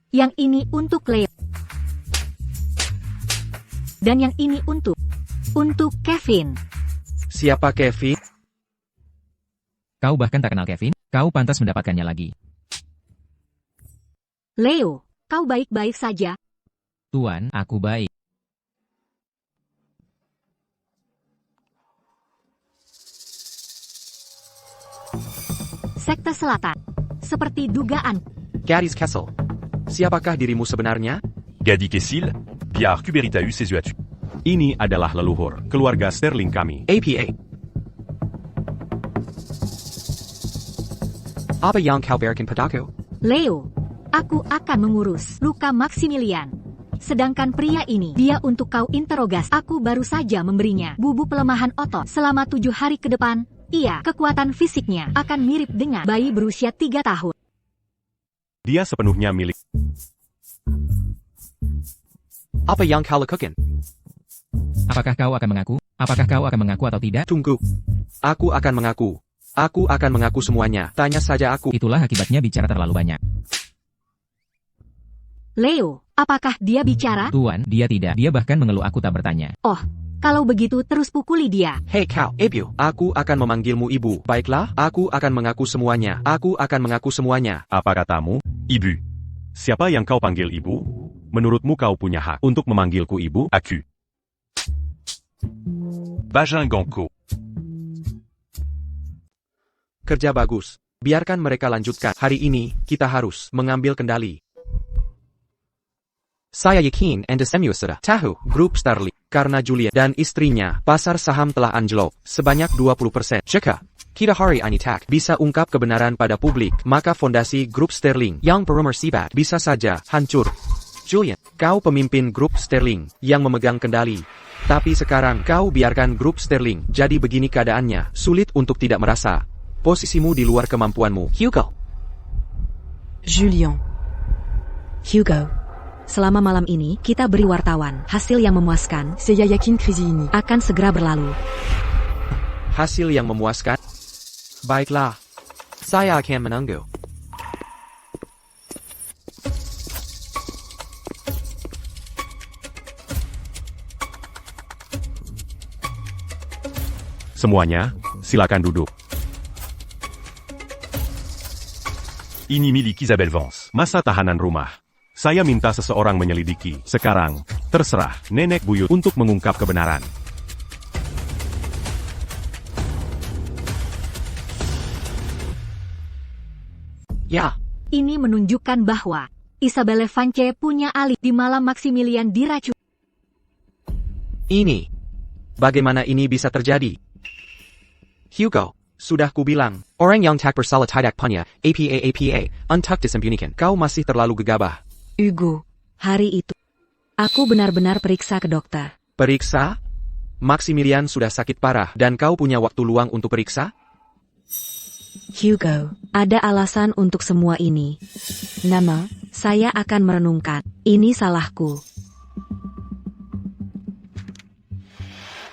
Yang ini untuk Leo. Dan yang ini untuk Kevin. Siapa Kevin? Kau bahkan tak kenal Kevin? Kau pantas mendapatkannya lagi. Leo, kau baik-baik saja. Tuan, aku baik. Sekte Selatan. Seperti dugaan. Gadis Kessel. Siapakah dirimu sebenarnya? Gadi Kessil. Biar Kuberitahu ses yeux tu. Ini adalah leluhur, keluarga Sterling kami. APA. Apa yang kau berikan padaku? Leo, aku akan mengurus luka Maximilian. Sedangkan pria ini, dia untuk kau interogasi. Aku baru saja memberinya bubuk pelemahan otot. Selama 7 hari ke depan, ia, kekuatan fisiknya, akan mirip dengan bayi berusia 3 tahun. Dia sepenuhnya milik. Apa yang kau lakukan? Apakah kau akan mengaku? Apakah kau akan mengaku atau tidak? Tunggu. Aku akan mengaku. Aku akan mengaku semuanya. Tanya saja aku. Itulah akibatnya bicara terlalu banyak. Leo, apakah dia bicara? Tuan, dia tidak. Dia bahkan mengeluh aku tak bertanya. Oh, kalau begitu terus pukuli dia. Hei kau, Ibu. Aku akan memanggilmu ibu. Baiklah, aku akan mengaku semuanya. Aku akan mengaku semuanya. Apa katamu? Ibu. Siapa yang kau panggil ibu? Menurutmu kau punya hak untuk memanggilku ibu? Aku. Bajin Ganko. Kerja bagus. Biarkan mereka lanjutkan. Hari ini, kita harus mengambil kendali. Saya yakin Anda semua sudah tahu grup Sterling. Karena Julia dan istrinya, pasar saham telah anjlok sebanyak 20%. Jika kita hari ini tak bisa ungkap kebenaran pada publik, maka fondasi grup Sterling yang berumur sibat bisa saja hancur. Julian, kau pemimpin grup Sterling yang memegang kendali. Tapi sekarang kau biarkan grup Sterling jadi begini keadaannya. Sulit untuk tidak merasa posisimu di luar kemampuanmu. Hugo. Julien. Hugo, selama malam ini kita beri wartawan hasil yang memuaskan Seiya yakin krizi ini akan segera berlalu. Hasil yang memuaskan? Baiklah. Saya akan menunggu. Semuanya, silakan duduk. Ini milik Isabelle Vance. Masa tahanan rumah. Saya minta seseorang menyelidiki. Sekarang, terserah Nenek Buyut untuk mengungkap kebenaran. Ya. Ini menunjukkan bahwa Isabelle Vance punya alih di malam Maximilian diracun. Ini. Bagaimana ini bisa terjadi? Hugo, sudah kubilang, orang yang tak bersalah tidak punya, apa, untuk disembunyikan. Kau masih terlalu gegabah. Hugo. Hari itu, aku benar-benar periksa ke dokter. Periksa? Maximilian sudah sakit parah dan kau punya waktu luang untuk periksa? Hugo, ada alasan untuk semua ini. Nama. Saya akan merenungkan. Ini salahku.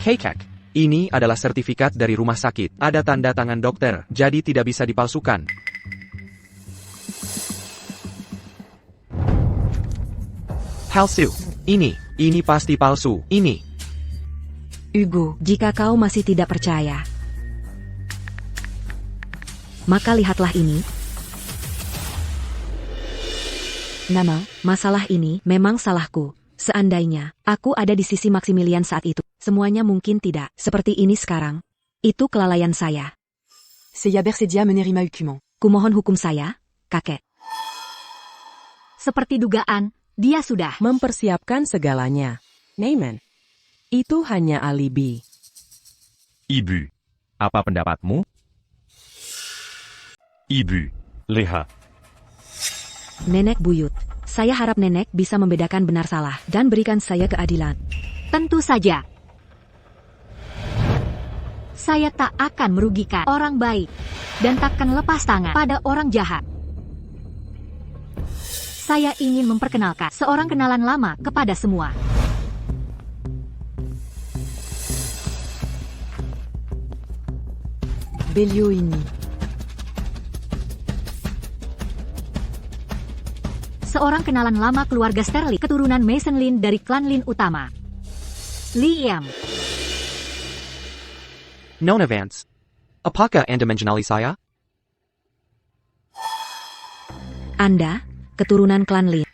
Kekek. Ini adalah sertifikat dari rumah sakit. Ada tanda tangan dokter, jadi tidak bisa dipalsukan. Palsu. Ini pasti palsu. Ini. Hugo. Jika kau masih tidak percaya, maka lihatlah ini. Nama. Masalah ini memang salahku. Seandainya aku ada di sisi Maximilian saat itu, semuanya mungkin tidak seperti ini sekarang. Itu kelalaian saya. Seiya Bersedia menerima hukuman. Kumohon hukum saya, kakek. Seperti dugaan, dia sudah Mempersiapkan segalanya. Neyman. Itu hanya alibi. Ibu, apa pendapatmu? Ibu. Leha. Nenek Buyut. Saya harap nenek bisa membedakan benar salah dan berikan saya keadilan. Tentu saja. Saya tak akan merugikan orang baik dan takkan lepas tangan pada orang jahat. Saya ingin memperkenalkan seorang kenalan lama kepada semua. Belio ini. Seorang kenalan lama keluarga Sterling, keturunan Mason Lin dari klan Lin utama. Liam. Nona Vance. Apakah Anda mengenali saya? Anda, keturunan klan Lin.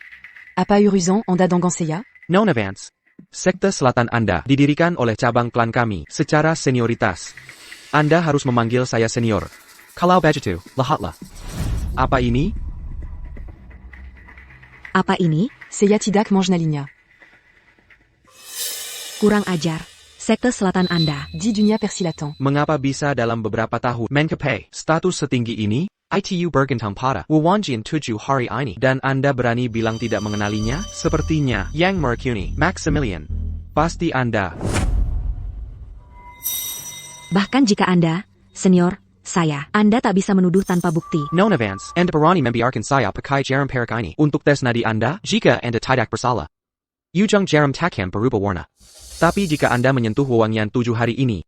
Apa urusan Anda dengan Seiya? Nona Vance. Sekte Selatan Anda didirikan oleh cabang klan kami secara senioritas. Anda harus memanggil saya senior. Kalau begitu, lihatlah. Apa ini? Apa ini? Seiya tidak mengenalinya. Kurang ajar. Sekte Selatan Anda. Di dunia persilatan. Mengapa bisa dalam beberapa tahun mencapai status setinggi ini? ITU bergantung pada Wawanjian 7 hari ini dan Anda berani bilang tidak mengenalinya? Sepertinya Yang Mercuni, Maximilian. Pasti Anda. Bahkan jika Anda, senior, Anda tak bisa menuduh tanpa bukti. Nona Vance, Anda berani membiarkan saya pakai jarum perak ini untuk tes nadi Anda jika Anda tidak bersalah. Ujung jarum takkan berubah warna. Tapi jika Anda menyentuh wewangian 7 hari ini,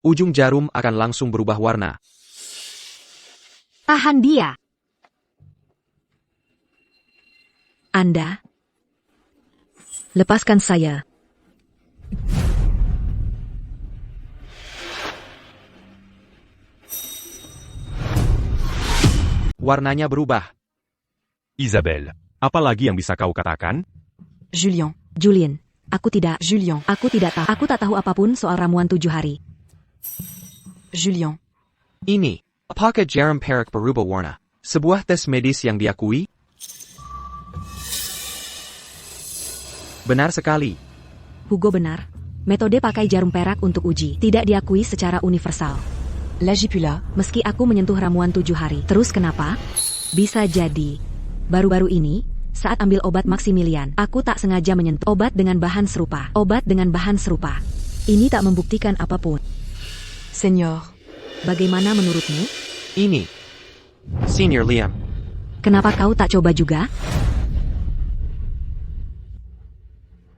ujung jarum akan langsung berubah warna. Tahan dia. Anda. Lepaskan saya. Warnanya berubah. Isabelle, apa lagi yang bisa kau katakan? Julien. Julien, aku tidak. Julien. Aku tidak tahu. Aku tak tahu apapun soal ramuan 7 hari. Julien. Ini, apakah jarum perak berubah warna? Sebuah tes medis yang diakui? Benar sekali. Hugo benar. Metode pakai jarum perak untuk uji tidak diakui secara universal. Lagi pula. Meski aku menyentuh ramuan 7 hari. Terus kenapa? Bisa jadi. Baru-baru ini, Saat ambil obat Maximilian, aku tak sengaja menyentuh obat dengan bahan serupa. Obat dengan bahan serupa. Ini tak membuktikan apapun. Seigneur. Bagaimana menurutmu? Ini. Senior Liam. Kenapa kau tak coba juga?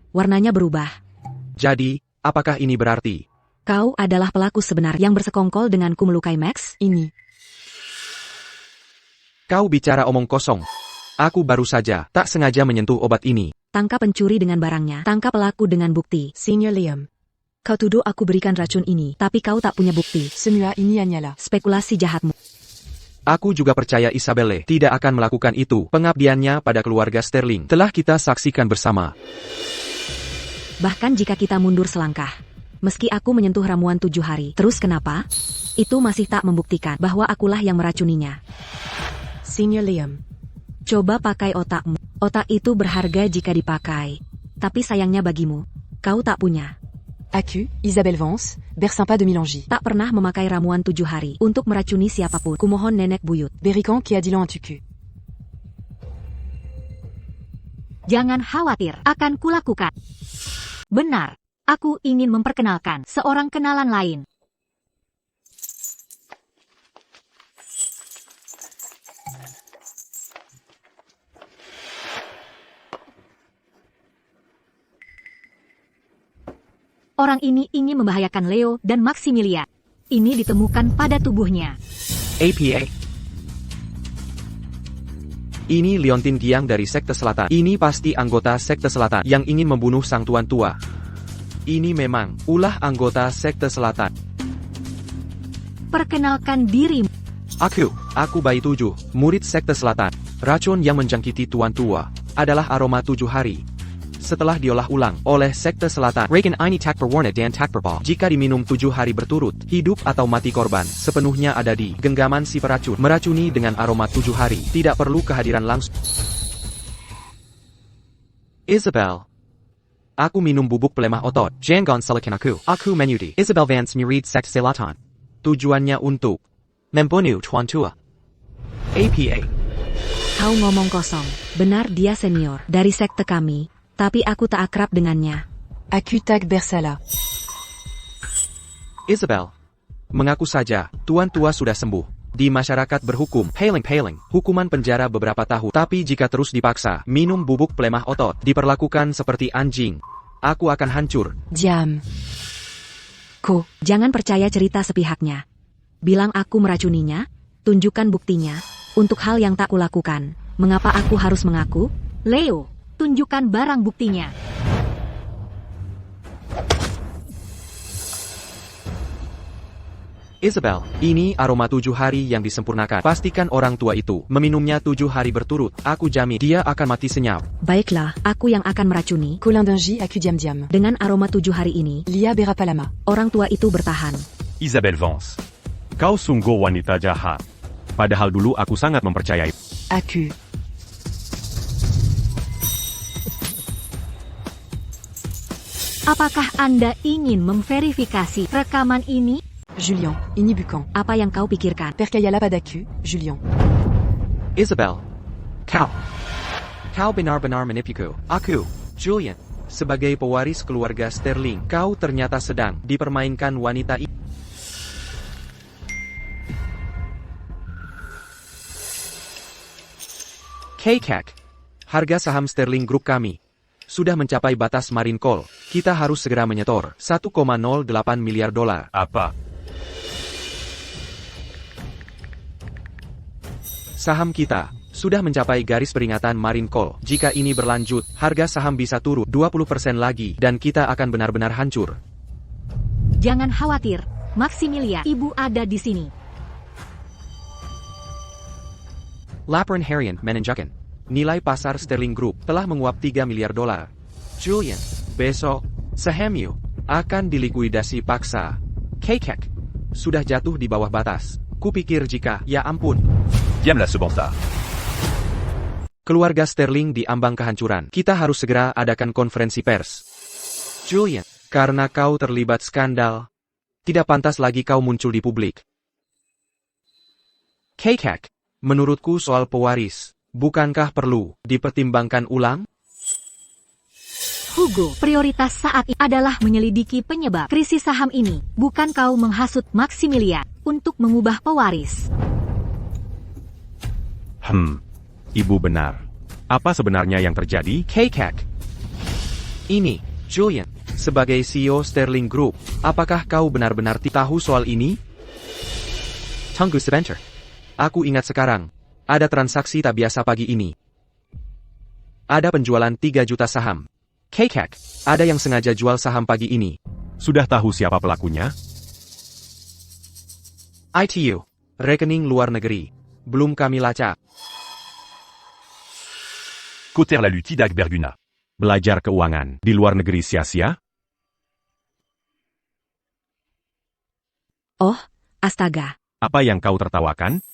Warnanya berubah. Jadi, apakah ini berarti? Kau adalah pelaku sebenar yang bersekongkol denganku melukai Max? Ini. Kau bicara omong kosong. Aku baru saja tak sengaja menyentuh obat ini. Tangkap pencuri dengan barangnya, tangkap pelaku dengan bukti. Seigneur Liam. Kau tuduh aku berikan racun ini, tapi kau tak punya bukti. Semua ini hanyalah Spekulasi jahatmu. Aku juga percaya Isabelle tidak akan melakukan itu. Pengabdiannya pada keluarga Sterling telah kita saksikan bersama. Bahkan jika kita mundur selangkah. Meski aku menyentuh ramuan 7 hari, terus kenapa? Itu masih tak membuktikan bahwa akulah yang meracuninya. Seigneur Liam. Coba pakai otakmu. Otak itu berharga jika dipakai. Tapi sayangnya bagimu, kau tak punya. Aku, Isabelle Vance, Bersimpa de Milangy. Tak pernah memakai ramuan 7 hari untuk meracuni siapapun. Kumohon nenek buyut. Berrican qui a dit l'an tuku. Jangan khawatir, akan kulakukan. Benar, aku ingin memperkenalkan seorang kenalan lain. Orang ini ingin membahayakan Leo dan Maximilian. Ini ditemukan pada tubuhnya. APA. Ini Leontin Giang dari Sekte Selatan. Ini pasti anggota Sekte Selatan yang ingin membunuh sang tuan tua. Ini memang ulah anggota Sekte Selatan. Perkenalkan dirimu. Aku Bayi 7, murid Sekte Selatan. Racun yang menjangkiti tuan tua adalah aroma 7 hari. Setelah diolah ulang oleh Sekte Selatan, Regen ini tak berwarna dan tak berbau. Jika diminum 7 hari berturut, hidup atau mati korban sepenuhnya ada di genggaman si peracun. Meracuni dengan aroma 7 hari, tidak perlu kehadiran langsung. Isabelle. Aku minum bubuk pelemah otot. Jangan salahkan aku. Aku menyuti. Isabelle Vance murid Sekte Selatan. Tujuannya untuk membunuh tuan tua. APA. Kau ngomong kosong. Benar dia senior dari sekte kami. Tapi aku tak akrab dengannya. Aku tak bersalah. Isabelle. Mengaku saja, tuan tua sudah sembuh. Di masyarakat berhukum, paling, hukuman penjara beberapa tahun. Tapi jika terus dipaksa, minum bubuk pelemah otot, diperlakukan seperti anjing. Aku akan hancur. Diam. Jangan percaya cerita sepihaknya. Bilang aku meracuninya, tunjukkan buktinya. Untuk hal yang tak kulakukan, mengapa aku harus mengaku? Leo, tunjukkan barang buktinya. Isabelle, ini aroma 7 hari yang disempurnakan. Pastikan orang tua itu meminumnya 7 hari berturut. Aku jamin dia akan mati senyap. Baiklah, aku yang akan meracuni. Colin Dingy, aku diam. Dengan aroma 7 hari ini, Lia Berapalama. orang tua itu bertahan. Isabelle Vance. Kau sungguh wanita jahat. Padahal dulu aku sangat mempercayai. Aku. Apakah Anda ingin memverifikasi rekaman ini? Julien, ini bukan. Apa yang kau pikirkan? Percaya padaku, Julien. Isabelle. Kau benar-benar menipuku. Aku, Julian, sebagai pewaris keluarga Sterling, kau ternyata sedang dipermainkan wanita ini. Kekak. Harga saham Sterling Group kami sudah mencapai batas margin call. Kita harus segera menyetor 1,08 miliar dolar. Apa? Saham kita sudah mencapai garis peringatan margin call. Jika ini berlanjut, harga saham bisa turun 20% lagi dan kita akan benar-benar hancur. Jangan khawatir, Maximilian, ibu ada di sini. Laporan harian menunjukkan nilai pasar Sterling Group telah menguap 3 miliar dolar. Julian, besok sahammu akan dilikuidasi paksa. Kekak sudah jatuh di bawah batas. Kupikir jika, ya ampun. Diamlah ce bâtard. Keluarga Sterling di ambang kehancuran. Kita harus segera adakan konferensi pers. Julian, karena kau terlibat skandal, tidak pantas lagi kau muncul di publik. Kekak, menurutku soal pewaris, Bukankah perlu dipertimbangkan ulang? Hugo, prioritas saat ini adalah menyelidiki penyebab krisis saham ini, bukan kau menghasut Maximilian untuk mengubah pewaris. Ibu benar. Apa sebenarnya yang terjadi? Kekek. Ini, Julian, sebagai CEO Sterling Group, apakah kau benar-benar tahu soal ini? Tunggu sebentar. Aku ingat sekarang. Ada transaksi tak biasa pagi ini. Ada penjualan 3 juta saham. Kekek, ada yang sengaja jual saham pagi ini. Sudah tahu siapa pelakunya? ITU, rekening luar negeri. Belum kami lacak. Cotter la Lutidag Berguna. Belajar keuangan di luar negeri sia-sia? Oh, astaga. Apa yang kau tertawakan?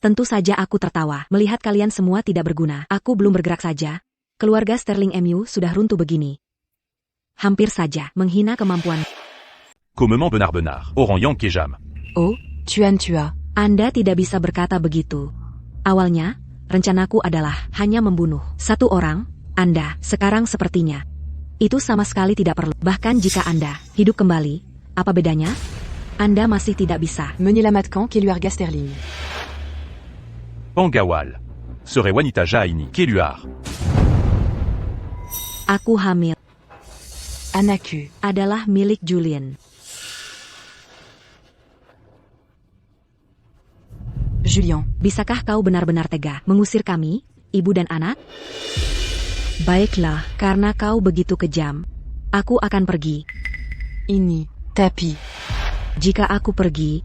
Tentu saja aku tertawa melihat kalian semua tidak berguna. Aku belum bergerak saja. Keluarga Sterling MU sudah runtuh begini. Hampir saja menghina kemampuan. Commement Benard, Oran Yang Kejam. Oh, Tuan Tua. Anda tidak bisa berkata begitu. Awalnya, rencanaku adalah hanya membunuh satu orang. Anda sekarang sepertinya itu sama sekali tidak perlu. Bahkan jika Anda hidup kembali, apa bedanya? Anda masih tidak bisa. Menez la matkan Keluarga Sterling. Pangawal. Serait Wanita Jaini. Keluar. Aku hamil. Anaku. Adalah milik Julian. Julien. Bisakah kau benar-benar tega mengusir kami, ibu dan anak? Baiklah, karena kau begitu kejam. Aku akan pergi. Ini. Tapi. Jika aku pergi,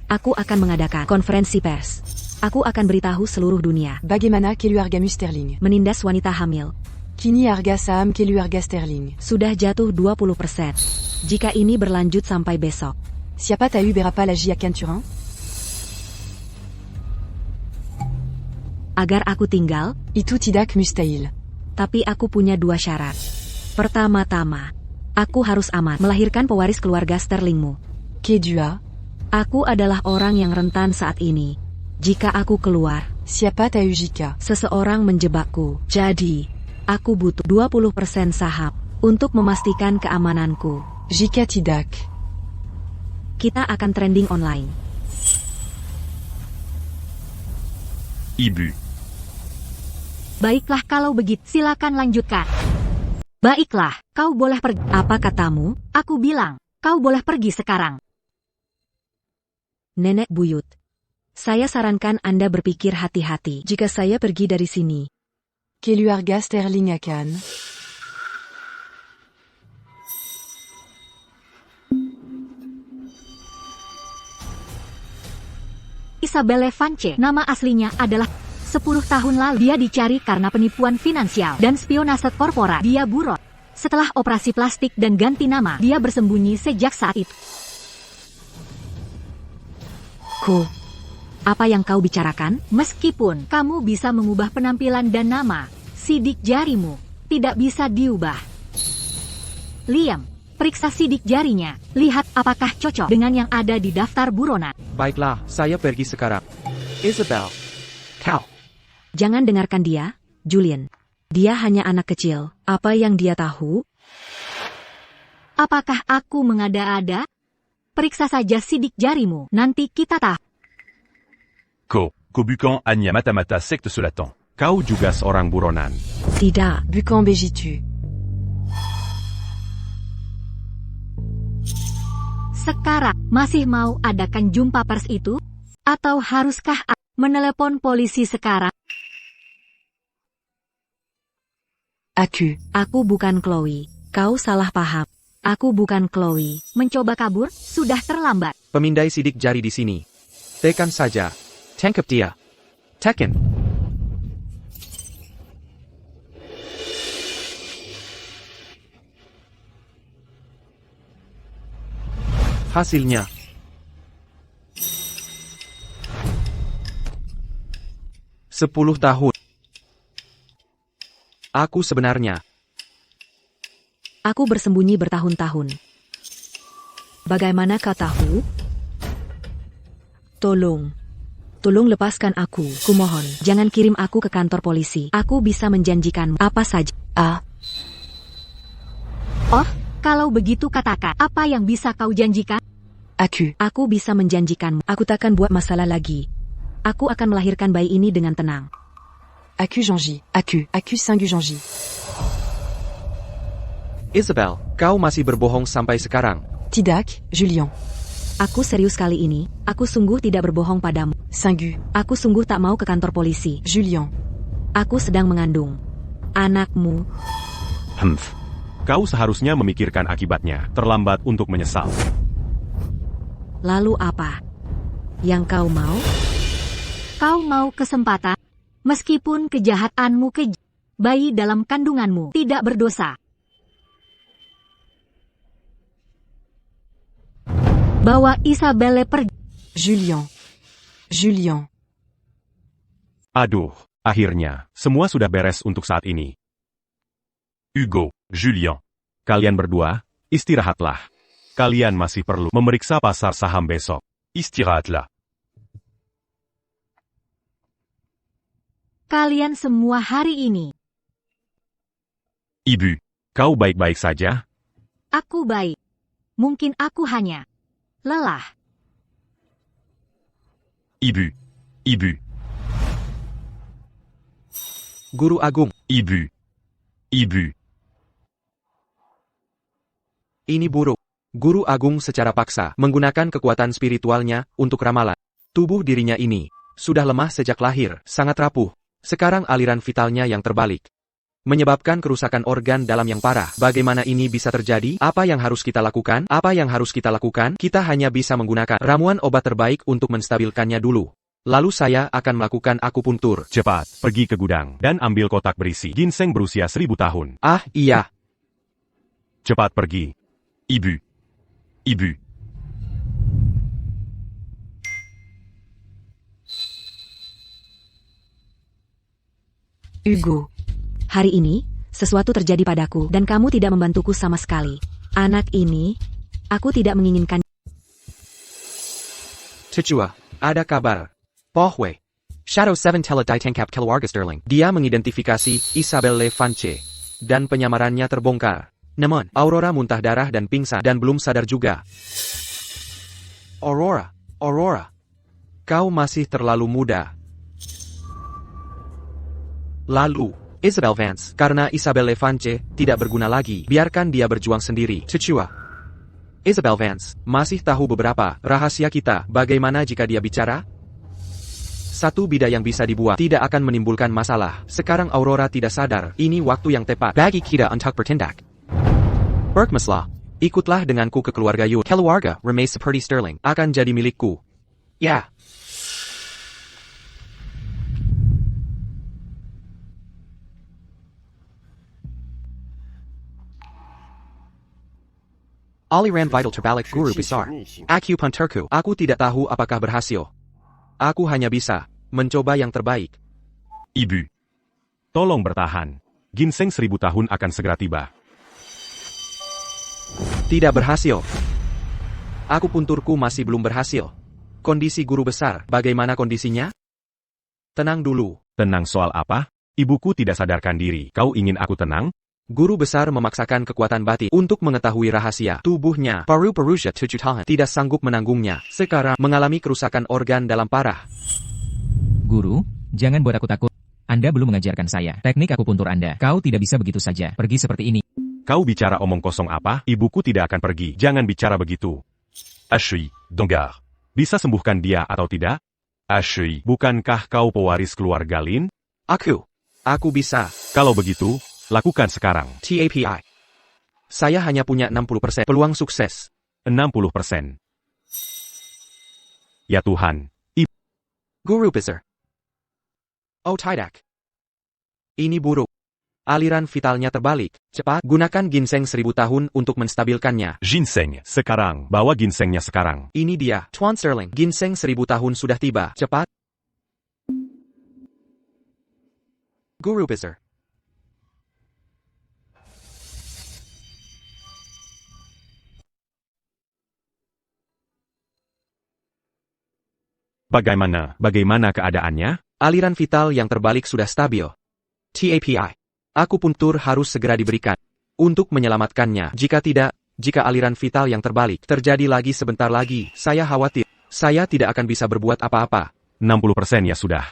aku akan mengadakan konferensi pers. Aku akan beritahu seluruh dunia. Bagaimana Keluargamu Sterling? Menindas wanita hamil. Kini harga saham Keluarga Sterling. Sudah jatuh 20%. Jika ini berlanjut sampai besok. Siapa tahu berapa lagi akan turun? Agar aku tinggal, Itu tidak mustahil. tapi aku punya 2 syarat. Pertama-tama, aku harus aman melahirkan pewaris keluarga Sterlingmu. Kedua, Aku adalah orang yang rentan saat ini. Jika aku keluar, siapa tahu jika seseorang menjebakku. Jadi, aku butuh 20% saham untuk memastikan keamananku. jika tidak. Kita akan trending online. Ibu. Baiklah kalau begitu, silakan lanjutkan. Baiklah, kau boleh pergi. Apa katamu? Aku bilang, kau boleh pergi sekarang. Nenek buyut. Saya sarankan Anda berpikir hati-hati jika saya pergi dari sini. Keluarga Sterling akan. Isabelle Vance, nama aslinya adalah 10 tahun lalu dia dicari karena penipuan finansial dan spionase korporat. Dia buron. Setelah operasi plastik dan ganti nama, dia bersembunyi sejak saat itu. Apa yang kau bicarakan? Meskipun kamu bisa mengubah penampilan dan nama, sidik jarimu tidak bisa diubah. Liam, periksa sidik jarinya. Lihat apakah cocok dengan yang ada di daftar buronan. Baiklah, saya pergi sekarang. Isabel. Kau. Jangan dengarkan dia, Julian. Dia hanya anak kecil. Apa yang dia tahu? Apakah aku mengada-ada? Periksa saja sidik jarimu, nanti kita tahu. Kobukan Anya Matamata Secte Selatan. Kau juga seorang buronan. Tidak. Bukan begitu. Sekarang, masih mau adakan jumpa pers itu? Atau haruskah menelepon polisi sekarang? Aku bukan Chloe. Kau salah paham. Aku bukan Chloe. Mencoba kabur, sudah terlambat. Pemindai sidik jari di sini. Tekan saja. Tangkap dia. Tekan. Hasilnya. Sepuluh tahun. Aku sebenarnya. Aku bersembunyi bertahun-tahun. Bagaimana kau tahu? Tolong. Tolong lepaskan aku, kumohon. Jangan kirim aku ke kantor polisi. Aku bisa menjanjikan apa saja. Ah, Oh, kalau begitu katakan, apa yang bisa kau janjikan? Aku. Aku bisa menjanjikanmu, aku takkan buat masalah lagi. Aku akan melahirkan bayi ini dengan tenang. Aku Jean-J. Aku Singu Jean-J. Isabel, kau masih berbohong sampai sekarang. Tidak, Julien. Aku serius kali ini, aku sungguh tidak berbohong padamu. Singu. Aku sungguh tak mau ke kantor polisi. Julien. Aku sedang mengandung anakmu. Humph. Kau seharusnya memikirkan akibatnya. Terlambat untuk menyesal. Lalu apa yang kau mau? Kau mau kesempatan? Meskipun kejahatanmu bayi dalam kandunganmu tidak berdosa. Bawa Isabelle pergi. Julien. Julien. Aduh, akhirnya, semua sudah beres untuk saat ini. Hugo, Julien. Kalian berdua, istirahatlah. Kalian masih perlu memeriksa pasar saham besok. Istirahatlah. Kalian semua hari ini. Ibu, kau baik-baik saja? Aku baik. Mungkin aku hanya lelah. Ibu. Ibu. Guru Agung, Ibu. Ibu. ini buruk. Guru Agung secara paksa menggunakan kekuatan spiritualnya untuk ramalan. Tubuh dirinya ini sudah lemah sejak lahir, sangat rapuh. Sekarang aliran vitalnya yang terbalik, menyebabkan kerusakan organ dalam yang parah. Bagaimana ini bisa terjadi? Apa yang harus kita lakukan? Apa yang harus kita lakukan? Kita hanya bisa menggunakan ramuan obat terbaik untuk menstabilkannya dulu. Lalu saya akan melakukan akupuntur. Cepat, pergi ke gudang dan ambil kotak berisi ginseng berusia 1000 tahun. Ah, iya. Cepat pergi. Ibu. Ibu. Hugo. Hari ini, sesuatu terjadi padaku dan kamu tidak membantuku sama sekali. Anak ini, aku tidak menginginkan. Cecua, ada kabar. Pohwe. Shadow 7 Teletitangkap keluarga Sterling. Dia mengidentifikasi Isabelle Vance. Dan penyamarannya terbongkar. Namun, Aurora muntah darah dan pingsan dan belum sadar juga. Aurora. Aurora. Kau masih terlalu muda. Lalu, Isabel Vance, karena Isabelle Vance tidak berguna lagi, biarkan dia berjuang sendiri. Cecua. Isabel Vance masih tahu beberapa rahasia kita. Bagaimana jika dia bicara? Satu bida yang bisa dibuat tidak akan menimbulkan masalah. Sekarang Aurora tidak sadar. Ini waktu yang tepat bagi kita untuk bertindak. Berkmaslah. Ikutlah denganku ke keluarga Yu. Keluarga Remay seperti Sterling akan jadi milikku. Ya. Aliran Vital terbalik guru besar. Acupunturku. Aku tidak tahu apakah berhasil. Aku hanya bisa mencoba yang terbaik. Ibu. Tolong bertahan. Ginseng 1000 tahun akan segera tiba. Tidak berhasil. Akupunturku masih belum berhasil. Kondisi guru besar, bagaimana kondisinya? Tenang dulu. Tenang soal apa? Ibuku tidak sadarkan diri. Kau ingin aku tenang? Guru besar memaksakan kekuatan batin untuk mengetahui rahasia tubuhnya. Paru-parunya 7 tahun tidak sanggup menanggungnya. Sekarang mengalami kerusakan organ dalam parah. Guru, jangan buat aku takut. Anda belum mengajarkan saya teknik akupuntur Anda. Kau tidak bisa begitu saja pergi seperti ini. Kau bicara omong kosong apa? Ibuku tidak akan pergi. Jangan bicara begitu. Ashui, Dongar. Bisa sembuhkan dia atau tidak? Ashui. Bukankah kau pewaris keluarga Lin? Aku bisa. Kalau begitu, lakukan sekarang. TAPI. Saya hanya punya 60% peluang sukses. 60%. Ya Tuhan. Guru besar. Oh tidak. Ini buruk. Aliran vitalnya terbalik. Cepat, gunakan ginseng 1000 tahun untuk menstabilkannya. Ginseng. Sekarang, bawa ginsengnya sekarang. Ini dia, Tuan Sterling. Ginseng 1000 tahun sudah tiba. Cepat. Guru besar. Bagaimana keadaannya? Aliran vital yang terbalik sudah stabil. TAPI. Akupunktur harus segera diberikan. Untuk menyelamatkannya. Jika tidak, jika aliran vital yang terbalik terjadi lagi sebentar lagi, saya khawatir. Saya tidak akan bisa berbuat apa-apa. 60% ya sudah.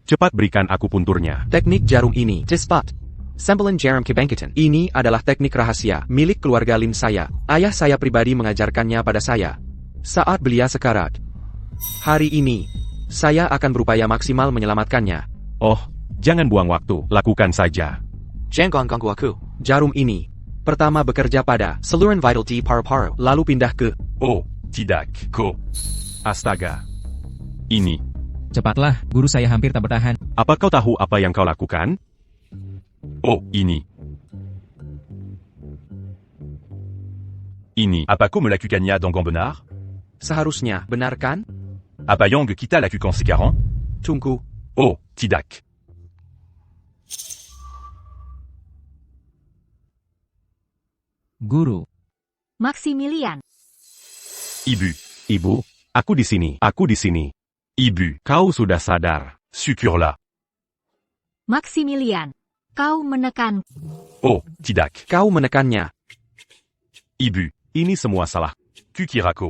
Cepat berikan akupunturnya. Teknik jarum ini, Tispat. Sembilan Jarum Kebangkitan. Ini adalah teknik rahasia, milik keluarga Lim saya. Ayah saya pribadi mengajarkannya pada saya. Saat beliau sekarat. Hari ini, saya akan berupaya maksimal menyelamatkannya. Oh, jangan buang waktu, lakukan saja. Jangan ganggu aku. Jarum ini, pertama bekerja pada saluran vital di paru-paru, lalu pindah ke... Oh, tidak, ko. Astaga. Ini. Cepatlah, guru saya hampir tak bertahan. Apa kau tahu apa yang kau lakukan? Oh, ini. Ini. Apa ko me la cucagna dans Gambonard? Seharusnya, benar kan? Apa Yang kita la cucan Tunggu. Oh, tidak. Guru. Maximilian. Ibu, aku di sini. Ibu, Kau sudah sadar. sucure-la. Maximilian. Kau menekan. Oh, tidak. Kau menekannya. Ibu, Ini semua salah. kukirako.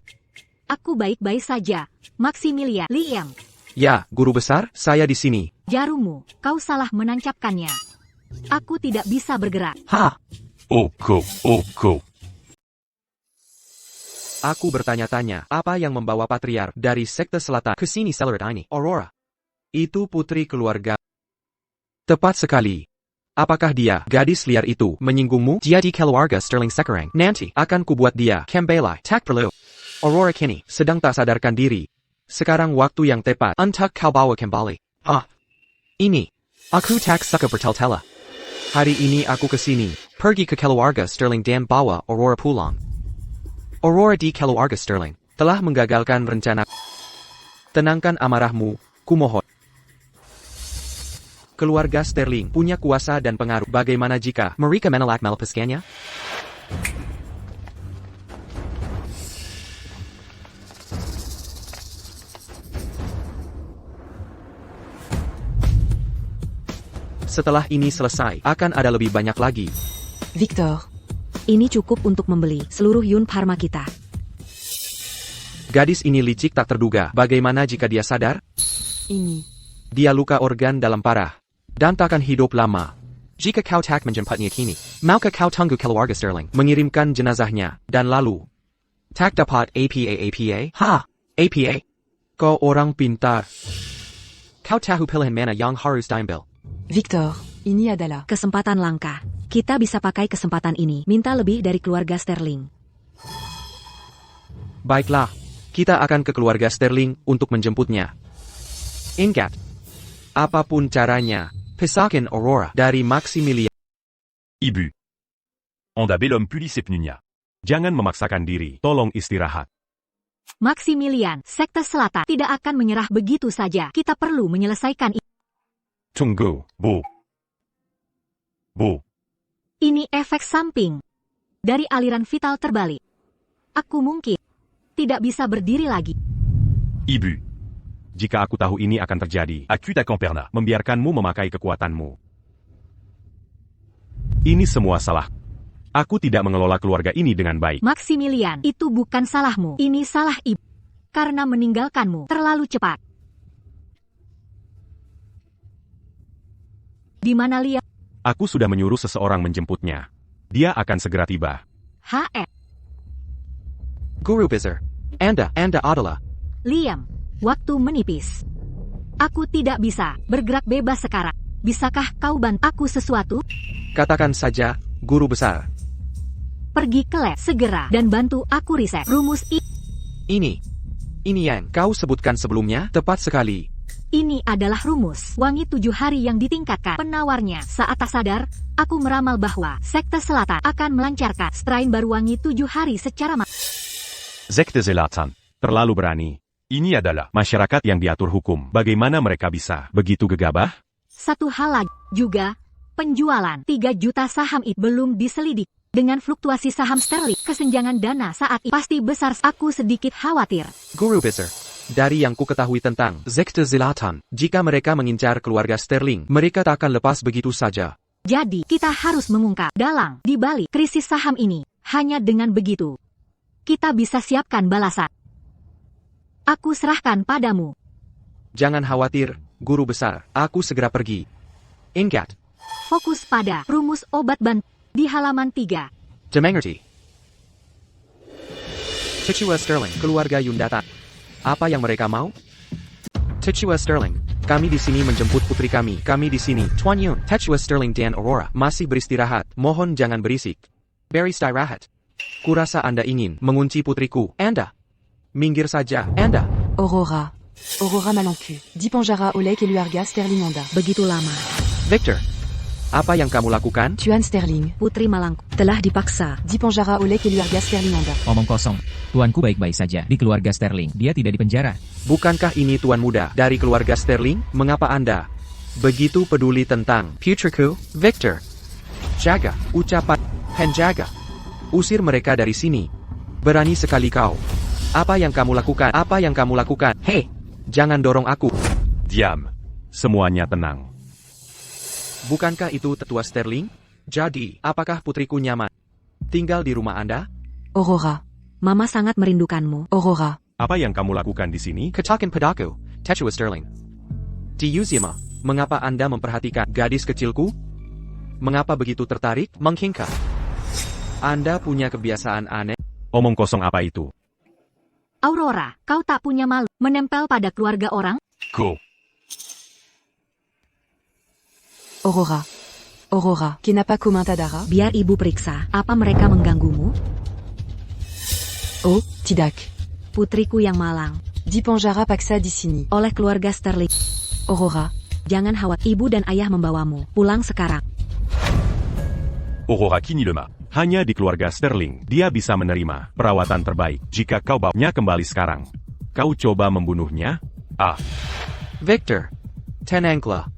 Aku baik-baik saja. Maximilian. Liam. Ya, guru besar, saya di sini. Jarummu, kau salah menancapkannya. Aku tidak bisa bergerak. Ha! Oh, ko. Aku bertanya-tanya, apa yang membawa patriark dari sekte selatan ke sini Cellaret ini? Aurora. Itu putri keluarga. Tepat sekali. Apakah dia, gadis liar itu, menyinggungmu? Jadi keluarga Sterling sekarang. Nanti, akan kubuat dia, kembali, tak perlu. Aurora kini, sedang tak sadarkan diri. Sekarang waktu yang tepat, untuk kau bawa kembali. Ini. Aku tak suka bertel-tela. Hari ini aku ke sini, pergi ke keluarga Sterling dan bawa Aurora pulang. Aurora di keluarga Sterling telah menggagalkan rencana. Tenangkan amarahmu, kumohon. Keluarga Sterling punya kuasa dan pengaruh. Bagaimana jika mereka menolak melepaskannya? Setelah ini selesai, akan ada lebih banyak lagi. Victor, Ini cukup untuk membeli seluruh Yun Pharma kita. Gadis ini licik tak terduga. Bagaimana jika dia sadar? ini. Dia luka organ dalam parah. Dan takkan hidup lama. Jika kau tak menjemputnya kini, maukah kau tunggu keluarga Sterling mengirimkan jenazahnya, dan lalu tak dapat APA? Ha! APA? Kau orang pintar. Kau tahu pilihan mana yang harus diambil? Victor, ini adalah. Kesempatan langka. Kita bisa pakai kesempatan ini. Minta lebih dari keluarga Sterling. Baiklah, kita akan ke keluarga Sterling untuk menjemputnya. Ingat, apapun caranya, pisahkan Aurora dari Maximilian. Ibu. Onda belum pulih sepnunya. Jangan memaksakan diri, tolong istirahat. Maximilian, sekte selatan tidak akan menyerah begitu saja. Kita perlu menyelesaikan ini. Tunggu, Bu. Ini efek samping dari aliran vital terbalik. Aku mungkin tidak bisa berdiri lagi. Ibu. Jika aku tahu ini akan terjadi, Aku takkan pernah. membiarkanmu memakai kekuatanmu. Ini semua salah. Aku tidak mengelola keluarga ini dengan baik. Maximilian, itu bukan salahmu. Ini salah ibu. Karena meninggalkanmu terlalu cepat. Di mana Liam? Aku sudah menyuruh seseorang menjemputnya. Dia akan segera tiba. HF. Guru besar, Anda adalah. Liam, waktu menipis. Aku tidak bisa bergerak bebas sekarang. Bisakah kau bantu aku sesuatu? Katakan saja, guru besar. Pergi ke lab segera dan bantu aku riset rumus Ini yang kau sebutkan sebelumnya, tepat sekali. Ini adalah rumus wangi 7 hari yang ditingkatkan. Penawarnya saat tak sadar, aku meramal bahwa sekte selatan akan melancarkan strain baru wangi 7 hari secara Sekte Selatan. Terlalu berani. Ini adalah Masyarakat yang diatur hukum. Bagaimana mereka bisa begitu gegabah? Satu hal lagi juga, penjualan 3 juta saham itu belum diselidik. Dengan fluktuasi saham sterling, kesenjangan dana saat ini pasti besar. Aku sedikit khawatir. Guru besar, Dari yang ku ketahui tentang Sekte Zlatan, jika mereka mengincar keluarga Sterling, mereka tak akan lepas begitu saja. Jadi, kita harus mengungkap dalang di balik krisis saham ini. Hanya dengan begitu, kita bisa siapkan balasan. Aku serahkan padamu. Jangan khawatir, guru besar, aku segera pergi. Ingat, Fokus pada rumus obat bantu di halaman 3. dimengerti. Techua Sterling, keluarga Yundata. Apa yang mereka mau? Techua Sterling, kami di sini menjemput putri kami. Kami di sini, Tuan Yun. Techua Sterling dan Aurora masih beristirahat. Mohon jangan berisik. Beristirahat. Kurasa Anda ingin mengunci putriku. Anda. Minggir saja, Anda. Aurora. Aurora Malencu. Dipanjara Olek et Luarga Sterling Anda. Begitu lama. Victor. Apa yang kamu lakukan? Tuan Sterling. Putri Malangku telah dipaksa. Dipanjara Olek et Luarga Sterling Anda. Omong kosong. Tuanku baik-baik saja di keluarga Sterling. Dia tidak dipenjara. Bukankah ini tuan muda dari keluarga Sterling? Mengapa Anda begitu peduli tentang putriku? Victor. Jaga ucapan penjaga. Usir mereka dari sini. Berani sekali kau. Apa yang kamu lakukan? Apa yang kamu lakukan? Hei, jangan dorong aku. Diam. Semuanya tenang. Bukankah itu tetua Sterling? Jadi, apakah putriku nyaman tinggal di rumah Anda? Aurora. Mama sangat merindukanmu. Aurora. Apa yang kamu lakukan di sini? Katakan padaku, Techua Sterling. Di Uzima, mengapa Anda memperhatikan gadis kecilku? Mengapa begitu tertarik? Mengkingkar. Anda punya kebiasaan aneh. Omong kosong apa itu? Aurora, kau tak punya malu menempel pada keluarga orang? Go. Aurora. Aurora. Qui n'a pas commun Tadara? Biar ibu periksa, apa mereka mengganggumu? Oh, Tidak. Putriku yang malang, Dipanjara Paksa di sini. oleh keluarga Sterling. Aurora. Jangan khawatir, ibu dan ayah membawamu. Pulang sekarang. Aurora Kinilema. Hanya di keluarga Sterling, dia bisa menerima perawatan terbaik. Jika kau bawanya kembali sekarang, kau coba membunuhnya? Ah. Victor. Tenanglah.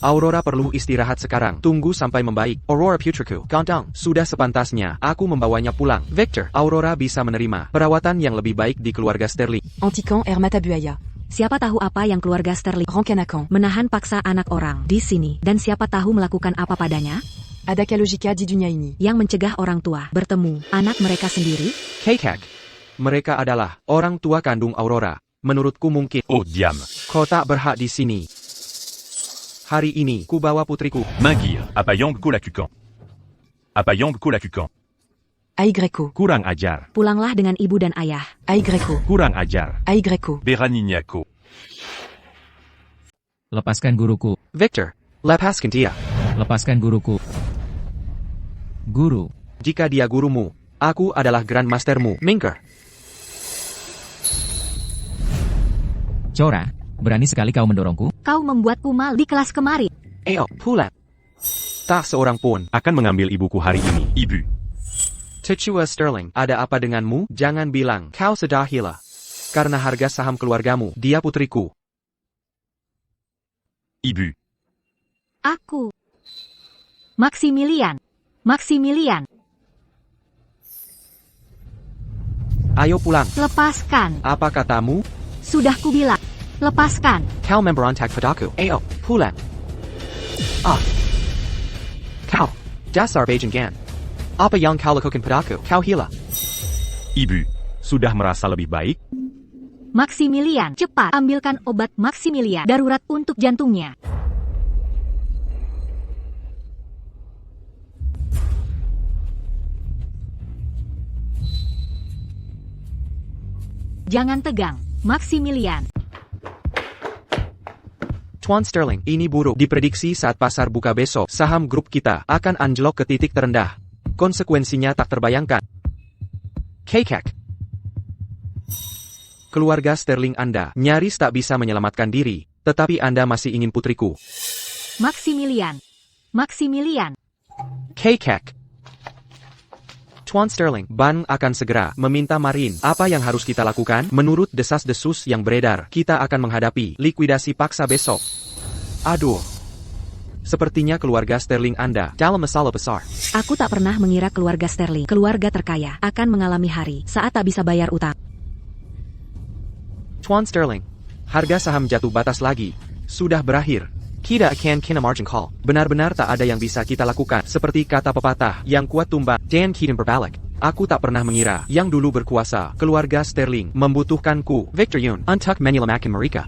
Aurora perlu istirahat sekarang. Tunggu sampai membaik. Aurora putriku. Ganteng. Sudah sepantasnya aku membawanya pulang. Victor. Aurora bisa menerima perawatan yang lebih baik di keluarga Sterling. Antican Hermatabuaya. Siapa tahu apa yang keluarga Sterling Rancanacan. menahan paksa anak orang di sini, dan siapa tahu melakukan apa padanya? Adakalogica di Dunyaini. Yang mencegah orang tua bertemu anak mereka sendiri? Kekak. Mereka adalah orang tua kandung Aurora. Menurutku mungkin Oh diam. kau tak berhak di sini. Hari ini, ku bawa putriku. Mingir. Apayong Kulakukan. Apayong Kulakukan. Ai Greco. Kurang ajar. Pulanglah dengan ibu dan ayah. Ai Greco. Kurang ajar. Ai Greco. Beraninyako. Lepaskan guruku. Victor. Lepaskan dia. Lepaskan guruku. Guru. Jika dia gurumu, aku adalah Grandmastermu. Minggir. Cora, berani sekali kau mendorongku? Kau membuatku malu di kelas kemarin. Pulang. Tak seorang pun. Akan mengambil ibuku hari ini. Ibu. Techua Sterling, ada apa denganmu? Jangan bilang kau sudah gila. Karena harga saham keluargamu, dia putriku. Ibu. Aku. Maximilian. Maximilian. Ayo pulang. Lepaskan. Apa katamu? Sudah kubilang. Lepaskan. Kau memberontak padaku. Pulang. Kau. Dasar Bajangan. Apa yang kau lakukan padaku? Kau gila. Ibu, sudah merasa lebih baik? Maximilian, cepat ambilkan obat Maximilian darurat untuk jantungnya. Jangan tegang, Maximilian. Tuan Sterling, ini buruk. Diprediksi saat pasar buka besok, saham grup kita akan anjlok ke titik terendah. Konsekuensinya tak terbayangkan. Kekak. Keluarga Sterling Anda nyaris tak bisa menyelamatkan diri, tetapi Anda masih ingin putriku. Maximilian. Maximilian. Kekak. Tuan Sterling, Ban akan segera meminta Marin. Apa yang harus kita lakukan? Menurut desas-desus yang beredar, kita akan menghadapi likuidasi paksa besok. Aduh. Sepertinya keluarga Sterling Anda dalam masalah besar. Aku tak pernah mengira keluarga Sterling, keluarga terkaya, akan mengalami hari saat tak bisa bayar utang. Tuan Sterling. Harga saham jatuh batas lagi. Sudah berakhir. Kita akan kena margin call. Benar-benar tak ada yang bisa kita lakukan. Seperti kata pepatah, yang kuat tumbang, dan kita berbalik. Aku tak pernah mengira, yang dulu berkuasa, keluarga Sterling, membutuhkanku. Victor Yun, untuk menyelamatkan mereka.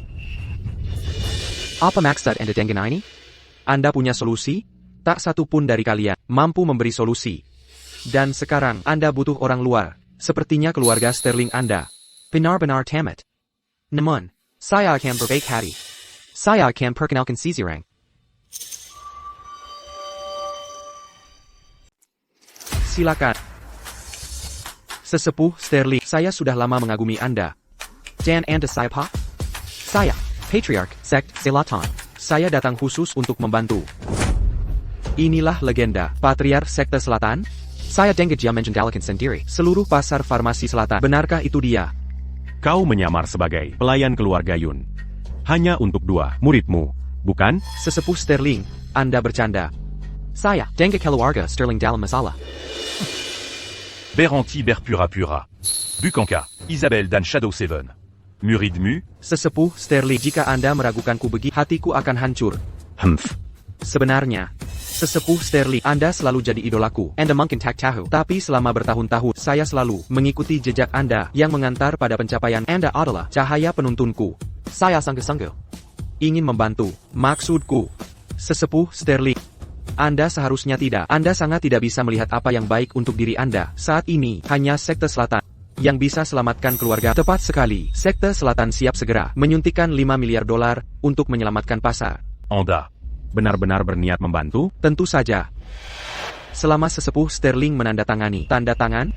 Apa maksud Anda dengan ini? Anda punya solusi? Tak satu pun dari kalian mampu memberi solusi. Dan sekarang Anda butuh orang luar. Sepertinya keluarga Sterling Anda. Benar-benar tamat. Namun, saya akan berbaik hati. Saya akan perkenalkan si Zirang. Silakan. Sesepuh Sterling, saya sudah lama mengagumi Anda. Dan Anda siapa? Saya, Patriarch Sekt Selatan. Saya datang khusus untuk membantu. Inilah legenda, Patriarch Sekte Selatan. Saya dengar dia mengendalikan sendiri seluruh pasar farmasi selatan. Benarkah itu dia? Kau menyamar sebagai pelayan keluarga Yun. Hanya untuk 2 muridmu, bukan? Sesepuh Sterling, Anda bercanda. Saya, dengar keluarga Sterling dalam masalah. Beranti Berpura Pura. Bukanka, Isabelle dan Shadow 7. Muridmu? Sesepuh Sterling, jika Anda meragukanku begitu, hatiku akan hancur. Sebenarnya, Sesepuh Sterling, Anda selalu jadi idolaku. Anda mungkin tak tahu, tapi selama bertahun-tahun, saya selalu mengikuti jejak Anda yang mengantar pada pencapaian. Anda adalah cahaya penuntunku. Saya sungguh-sungguh ingin membantu. Maksudku, Sesepuh Sterling, Anda seharusnya tidak. Anda sangat tidak bisa melihat apa yang baik untuk diri Anda. Saat ini, hanya Sekte Selatan yang bisa selamatkan keluarga. Tepat sekali, Sekte Selatan siap segera menyuntikkan $5 miliar untuk menyelamatkan pasar. Anda Benar-benar berniat membantu? Tentu saja. Selama Sesepuh Sterling menandatangani tanda tangan,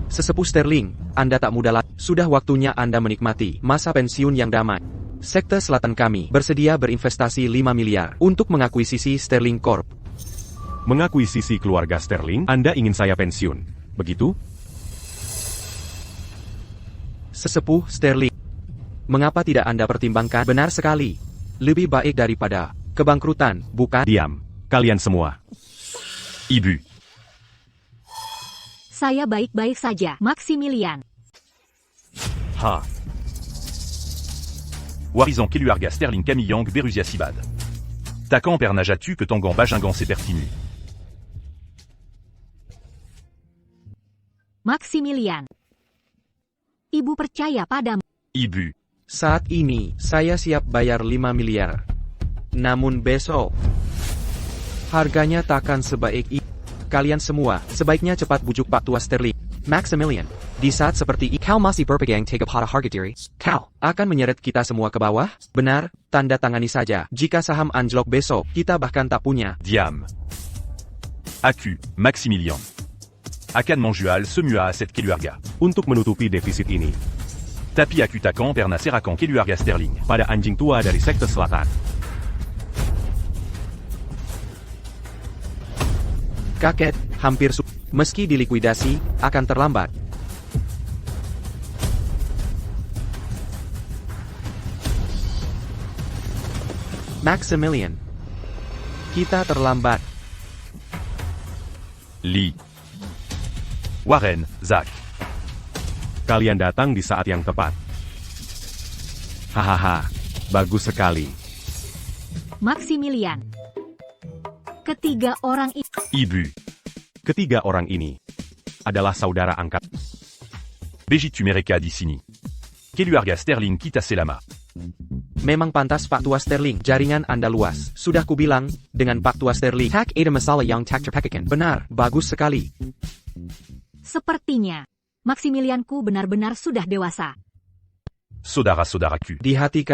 Sesepuh Sterling, Anda tak muda lagi. Sudah waktunya Anda menikmati masa pensiun yang damai. Sekte Selatan kami bersedia berinvestasi 5 miliar untuk mengakuisisi Sterling Corp. Mengakuisisi keluarga Sterling? Anda ingin saya pensiun, begitu? Sesepuh Sterling, mengapa tidak Anda pertimbangkan? Benar sekali. Lebih baik daripada kebangkrutan, bukan? Diam, kalian semua. Ibu. Saya baik-baik saja, Maximilian. Ha. Warizan Keluarga Sterling Camillang Beruzia Sibad. Takan Pernajatu que Tangan Bajingan c'est pertinu. Maximilian. Ibu percaya padamu. Ibu. Saat ini, saya siap bayar 5 miliar. Namun besok, harganya takkan sebaik itu. Kalian semua, sebaiknya cepat bujuk Pak Tua Sterling. Maximilian, di saat seperti ini, kau masih berpegang teguh pada harga diri. Kau akan menyeret kita semua ke bawah? Benar, tanda tangani saja. Jika saham anjlok besok, kita bahkan tak punya. Diam. Aku, Maximilian. Akan Manjual semua aset Keluarga. Untuk menutupi defisit ini, Tapi aku Takan Perna Serakan Keluarga Sterling. pada anjing tua dari Sekte Selatan. Kaget, hampir meski dilikuidasi, akan terlambat. Maximilian, kita terlambat. Lee. Warren, Zach. Kalian datang di saat yang tepat. Hahaha, bagus sekali. Maximilian. Ketiga orang itu. Ibu. Ketiga orang ini adalah saudara angkat. Begitu mereka di sini. Keluarga Sterling kita selama. Memang pantas Pak Tua Sterling, jaringan Anda luas. Sudah kubilang, dengan Pak Tua Sterling, tak ada masalah yang tak terpikirkan. Benar, bagus sekali. Sepertinya, Maximilianku benar-benar sudah dewasa. Saudara-saudaraku. Di hati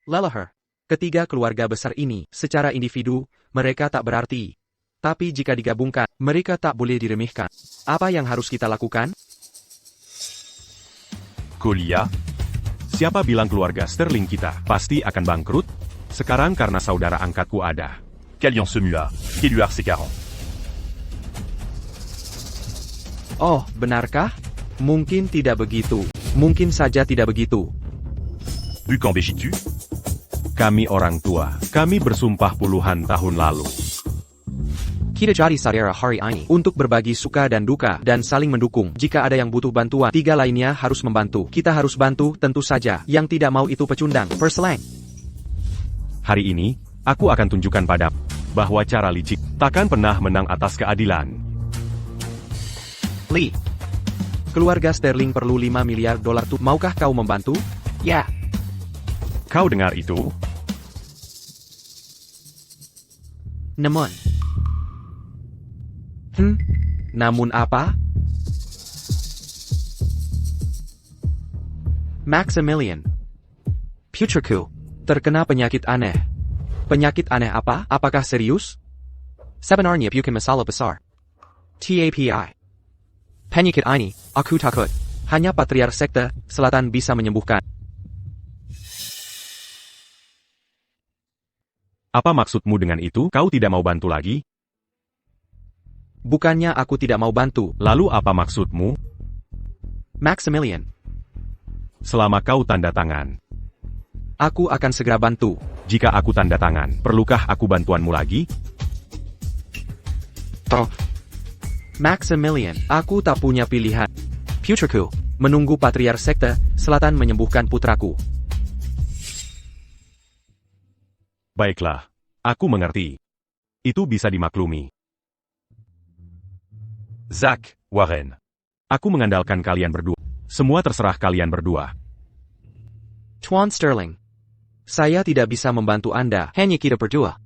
Lelahar. Ketiga keluarga besar ini, secara individu, mereka tak berarti. Tapi jika digabungkan, mereka tak boleh diremehkan. Apa yang harus kita lakukan? Kolia. Siapa bilang keluarga Sterling kita pasti akan bangkrut? Sekarang karena saudara angkatku ada. Kalian semua. Keluar sekarang. Oh, benarkah? Mungkin tidak begitu. Mungkin saja tidak begitu. Bukan begitu? Kami orang tua. Kami bersumpah puluhan tahun lalu. Kita jadi saudara hari ini untuk berbagi suka dan duka dan saling mendukung. Jika ada yang butuh bantuan, 3 lainnya harus membantu. Kita harus bantu, tentu saja. Yang tidak mau itu pecundang. Perselang. Hari ini, aku akan tunjukkan padamu bahwa cara licik takkan pernah menang atas keadilan. Lee. Keluarga Sterling perlu $5 miliar tuh. Maukah kau membantu? Ya. Kau dengar itu? Namun. Namun apa? Maximilian. Putriku. Terkena penyakit aneh. Penyakit aneh apa? Apakah serius? Sebenarnya bukan masalah besar. TAPI. Penyakit ini, aku takut. Hanya Patriark Sekte Selatan bisa menyembuhkan. Apa maksudmu dengan itu? Kau tidak mau bantu lagi? Bukannya aku tidak mau bantu. Lalu apa maksudmu? Maximilian. Selama kau tanda tangan. Aku akan segera bantu. Jika aku tanda tangan, perlukah aku bantuanmu lagi? Toh. Maximilian, aku tak punya pilihan. Putriku, menunggu Patriark Sekte Selatan menyembuhkan putraku. Baiklah, aku mengerti. Itu bisa dimaklumi. Zack, Warren. Aku mengandalkan kalian berdua. Semua terserah kalian berdua. Tuan Sterling. Saya tidak bisa membantu Anda, hanya kita berdua.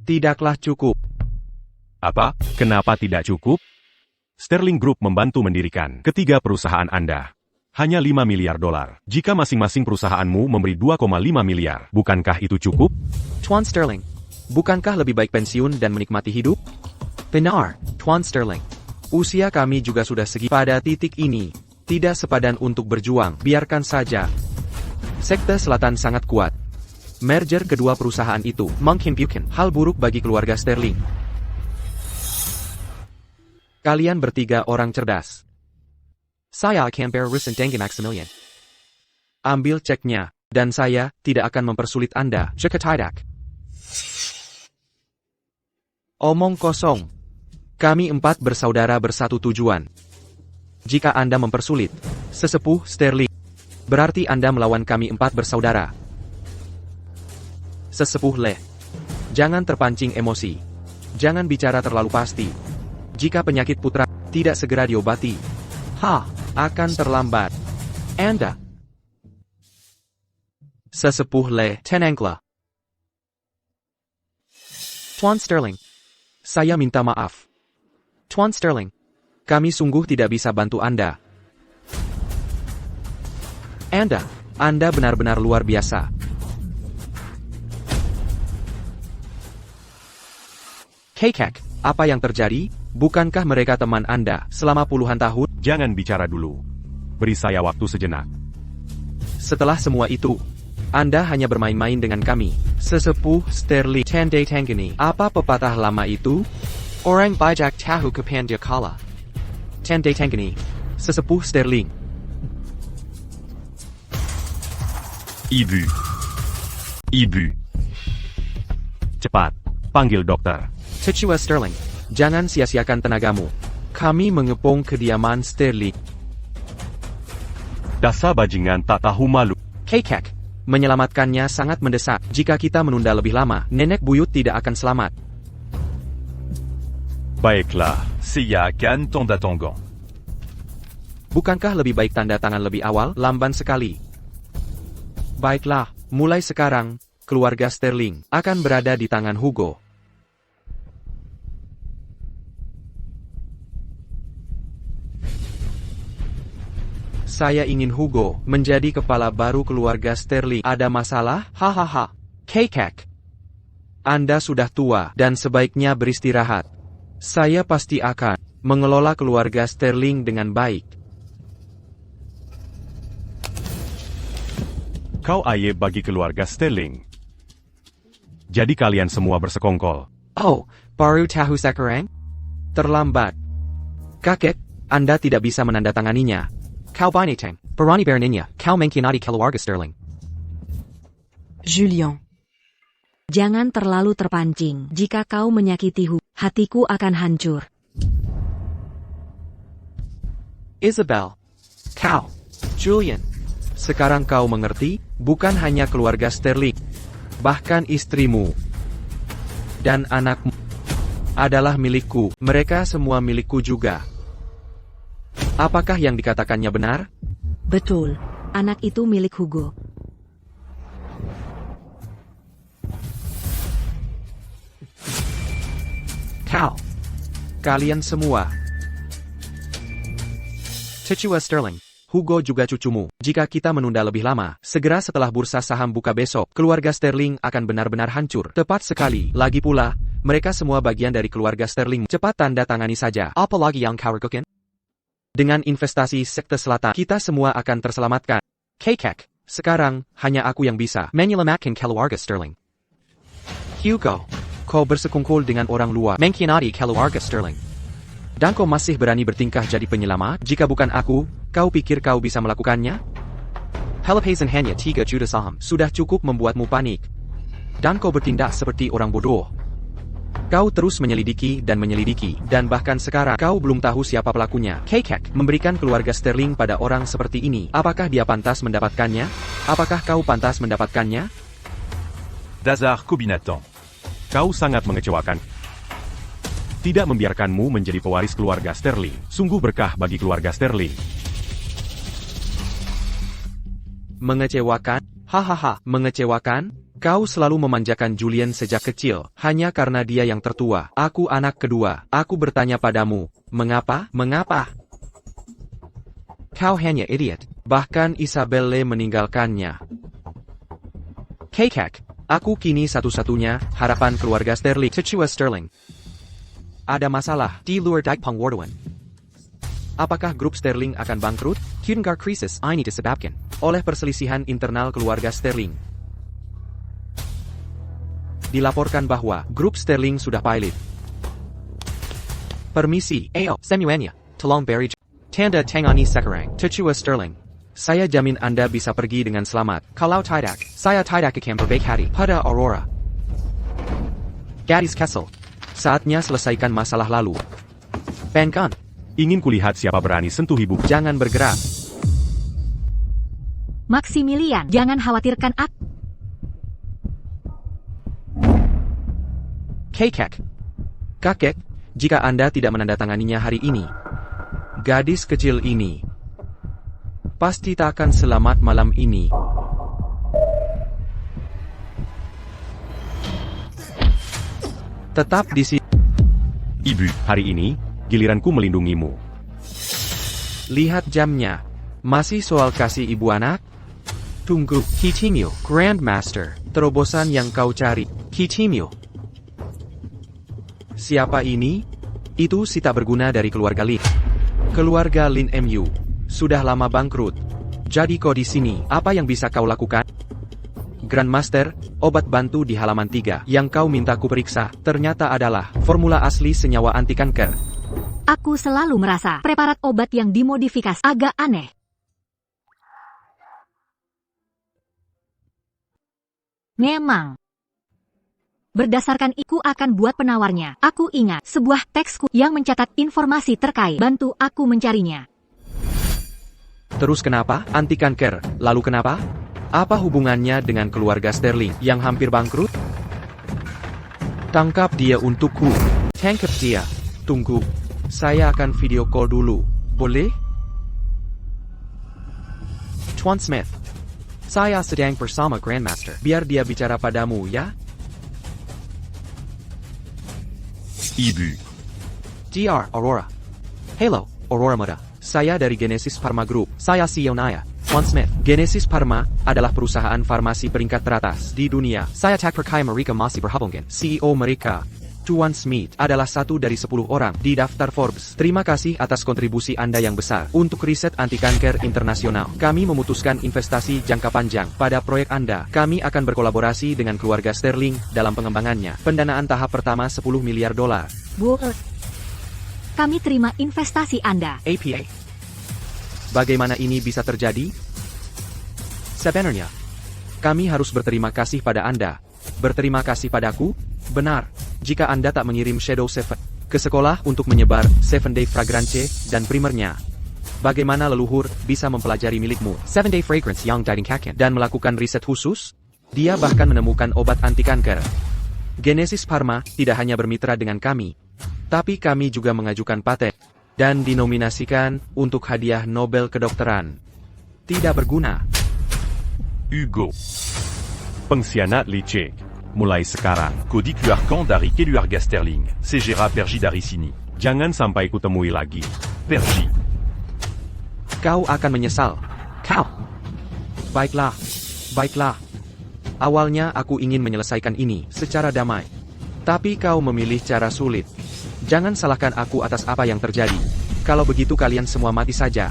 Tidaklah cukup. Apa? Kenapa tidak cukup? Sterling Group membantu mendirikan ketiga perusahaan Anda. Hanya $5 miliar. Jika masing-masing perusahaanmu memberi 2,5 miliar, bukankah itu cukup? Tuan Sterling, bukankah lebih baik pensiun dan menikmati hidup? Benar, Tuan Sterling. Usia kami juga sudah segi. Pada titik ini, tidak sepadan untuk berjuang, biarkan saja. Sekte Selatan sangat kuat. Merger kedua perusahaan itu mungkin hal buruk bagi keluarga Sterling. Kalian bertiga orang cerdas. Saya akan bear risk dengan Maximilian. Ambil ceknya, dan saya tidak akan mempersulit Anda. Jika tidak. Omong kosong. Kami 4 bersaudara bersatu tujuan. Jika Anda mempersulit, sesepuh Sterling, berarti Anda melawan kami 4 bersaudara. Sesepuh Leh. Jangan terpancing emosi. Jangan bicara terlalu pasti. Jika penyakit putra tidak segera diobati, akan terlambat. Anda. Sesepuh Leh. Tenanglah. Tuan Sterling. Saya minta maaf. Tuan Sterling. Kami sungguh tidak bisa bantu Anda. Anda benar-benar luar biasa. Kekek, apa yang terjadi? Bukankah mereka teman Anda selama puluhan tahun? Jangan bicara dulu. Beri saya waktu sejenak. Setelah semua itu, Anda hanya bermain-main dengan kami. Sesepuh Sterling. Tandai Tanggani. Apa pepatah lama itu? Orang bijak tahu kapan dia kalah. Tandai Tanggani. Sesepuh Sterling. Ibu. Cepat, panggil dokter. Tetua Sterling. Jangan sia-siakan tenagamu. Kami mengepung kediaman Sterling. Dasar bajingan tak tahu malu. Kekek. Menyelamatkannya sangat mendesak. Jika kita menunda lebih lama, nenek buyut tidak akan selamat. Baiklah. Seiya Kan tanda tangan. Bukankah lebih baik tanda tangan lebih awal? Lamban sekali. Baiklah, mulai sekarang, keluarga Sterling akan berada di tangan Hugo. Saya ingin Hugo menjadi kepala baru keluarga Sterling. Ada masalah? Hahaha. Kekek. Anda sudah tua dan sebaiknya beristirahat. Saya pasti akan mengelola keluarga Sterling dengan baik. Kau ayah bagi keluarga Sterling. Jadi kalian semua bersekongkol. Oh, baru tahu sekarang? Terlambat. Kakek, Anda tidak bisa menandatanganinya. Kau binatang, berani beraninya, kau mengkhianati keluarga Sterling. Julien. Jangan terlalu terpancing. Jika kau menyakiti hatiku akan hancur. Isabel. Kau. Julian. Sekarang kau mengerti, bukan hanya keluarga Sterling. Bahkan istrimu. Dan anakmu. Adalah milikku. Mereka semua milikku juga. Apakah yang dikatakannya benar? Betul, anak itu milik Hugo. Kau. Kalian semua. Cecua Sterling. Hugo juga cucumu. Jika kita menunda lebih lama, segera setelah bursa saham buka besok, keluarga Sterling akan benar-benar hancur. Tepat sekali. Lagi pula, mereka semua bagian dari keluarga Sterling. Cepat tanda tangani saja. Apalagi yang kau ragukan? Dengan investasi sekte selatan, kita semua akan terselamatkan. Kekek. Sekarang, hanya aku yang bisa menyelamatkan keluarga Sterling. Hugo. Kau bersekongkol dengan orang luar, mengkhianati keluarga Sterling. Dan kau masih berani bertingkah jadi penyelamat? Jika bukan aku, kau pikir kau bisa melakukannya? Pelepasan hanya 3 juta saham sudah cukup membuatmu panik. Dan kau bertindak seperti orang bodoh. Kau terus menyelidiki, dan bahkan sekarang kau belum tahu siapa pelakunya. Kekek, memberikan keluarga Sterling pada orang seperti ini. Apakah dia pantas mendapatkannya? Apakah kau pantas mendapatkannya? Dazar Kobinatan. Kau sangat mengecewakan. Tidak membiarkanmu menjadi pewaris keluarga Sterling. Sungguh berkah bagi keluarga Sterling. Mengecewakan? Hahaha, mengecewakan? Kau selalu memanjakan Julian sejak kecil, hanya karena dia yang tertua. Aku anak kedua. Aku bertanya padamu, mengapa? Mengapa? Kau hanya idiot. Bahkan Isabelle meninggalkannya. Kekek. Aku kini satu-satunya harapan keluarga Sterling. Cecua Sterling. Ada masalah di luar Dikpang Wardawan. Apakah grup Sterling akan bangkrut? Kudengar krisis ini disebabkan oleh perselisihan internal keluarga Sterling. Dilaporkan bahwa grup Sterling sudah pilot. Permisi, semuanya, tolong beri tanda tangani sekarang. Cecua Sterling. Saya jamin Anda bisa pergi dengan selamat. Kalau tidak, saya tidak akan berbaik hati pada Aurora. Gadis Kessel. Saatnya selesaikan masalah lalu. Penkan. Ingin kulihat siapa berani sentuh ibu. Jangan bergerak. Maximilian, jangan khawatirkan aku. Kekek. Kakek, jika Anda tidak menandatanganinya hari ini, gadis kecil ini pasti tak akan selamat malam ini. Tetap di sini. Ibu, hari ini, giliranku melindungimu. Lihat jamnya. Masih soal kasih ibu anak? Tunggu, Kitimio, Grandmaster. Terobosan yang kau cari, Kitimio. Siapa ini? Itu si tak berguna dari keluarga Lin. Keluarga Lin MU. Sudah lama bangkrut. Jadi kau di sini, apa yang bisa kau lakukan? Grandmaster, obat bantu di halaman 3 yang kau minta ku periksa, ternyata adalah formula asli senyawa anti kanker. Aku selalu merasa preparat obat yang dimodifikasi agak aneh. Memang. Berdasarkan aku akan buat penawarnya. Aku ingat sebuah teksku yang mencatat informasi terkait. Bantu aku mencarinya. Terus kenapa? Anti kanker. Lalu kenapa? Apa hubungannya dengan keluarga Sterling yang hampir bangkrut? Tangkap dia untukku. Tangkap dia. Tunggu. Saya akan video call dulu. Boleh? Tuan Smith. Saya sedang bersama Grandmaster. Biar dia bicara padamu, ya? Ibu. DR Aurora. Hello, Aurora Muda. Saya dari Genesis Pharma Group. Saya CEO Naya. Tuan Smith. Genesis Pharma adalah perusahaan farmasi peringkat teratas di dunia. Saya tak percaya mereka masih berhubungan. CEO mereka, Tuan Smith, adalah satu dari 10 orang di daftar Forbes. Terima kasih atas kontribusi Anda yang besar untuk riset anti kanker internasional. Kami memutuskan investasi jangka panjang pada proyek Anda. Kami akan berkolaborasi dengan keluarga Sterling dalam pengembangannya. Pendanaan tahap pertama $10 miliar. Kami terima investasi Anda. APA. Bagaimana ini bisa terjadi? Sebenarnya, kami harus berterima kasih pada Anda. Berterima kasih padaku? Benar. Jika Anda tak mengirim Shadow 7 ke sekolah untuk menyebar 7-Day Fragrance dan primernya, bagaimana leluhur bisa mempelajari milikmu 7-Day Fragrance yang Diding Kaken dan melakukan riset khusus? Dia bahkan menemukan obat anti kanker. Genesis Pharma tidak hanya bermitra dengan kami, tapi kami juga mengajukan paten dan dinominasikan untuk hadiah Nobel kedokteran. Tidak berguna. Hugo. Pengkhianat licik. Mulai sekarang, Cody Cuarcan dari Keluarga Sterling. Segera pergi dari sini. jangan sampai kutemui lagi. Pergi. Kau akan menyesal. Kau. Baiklah. Baiklah. Awalnya aku ingin menyelesaikan ini secara damai. Tapi kau memilih cara sulit. Jangan salahkan aku atas apa yang terjadi. Kalau begitu kalian semua mati saja.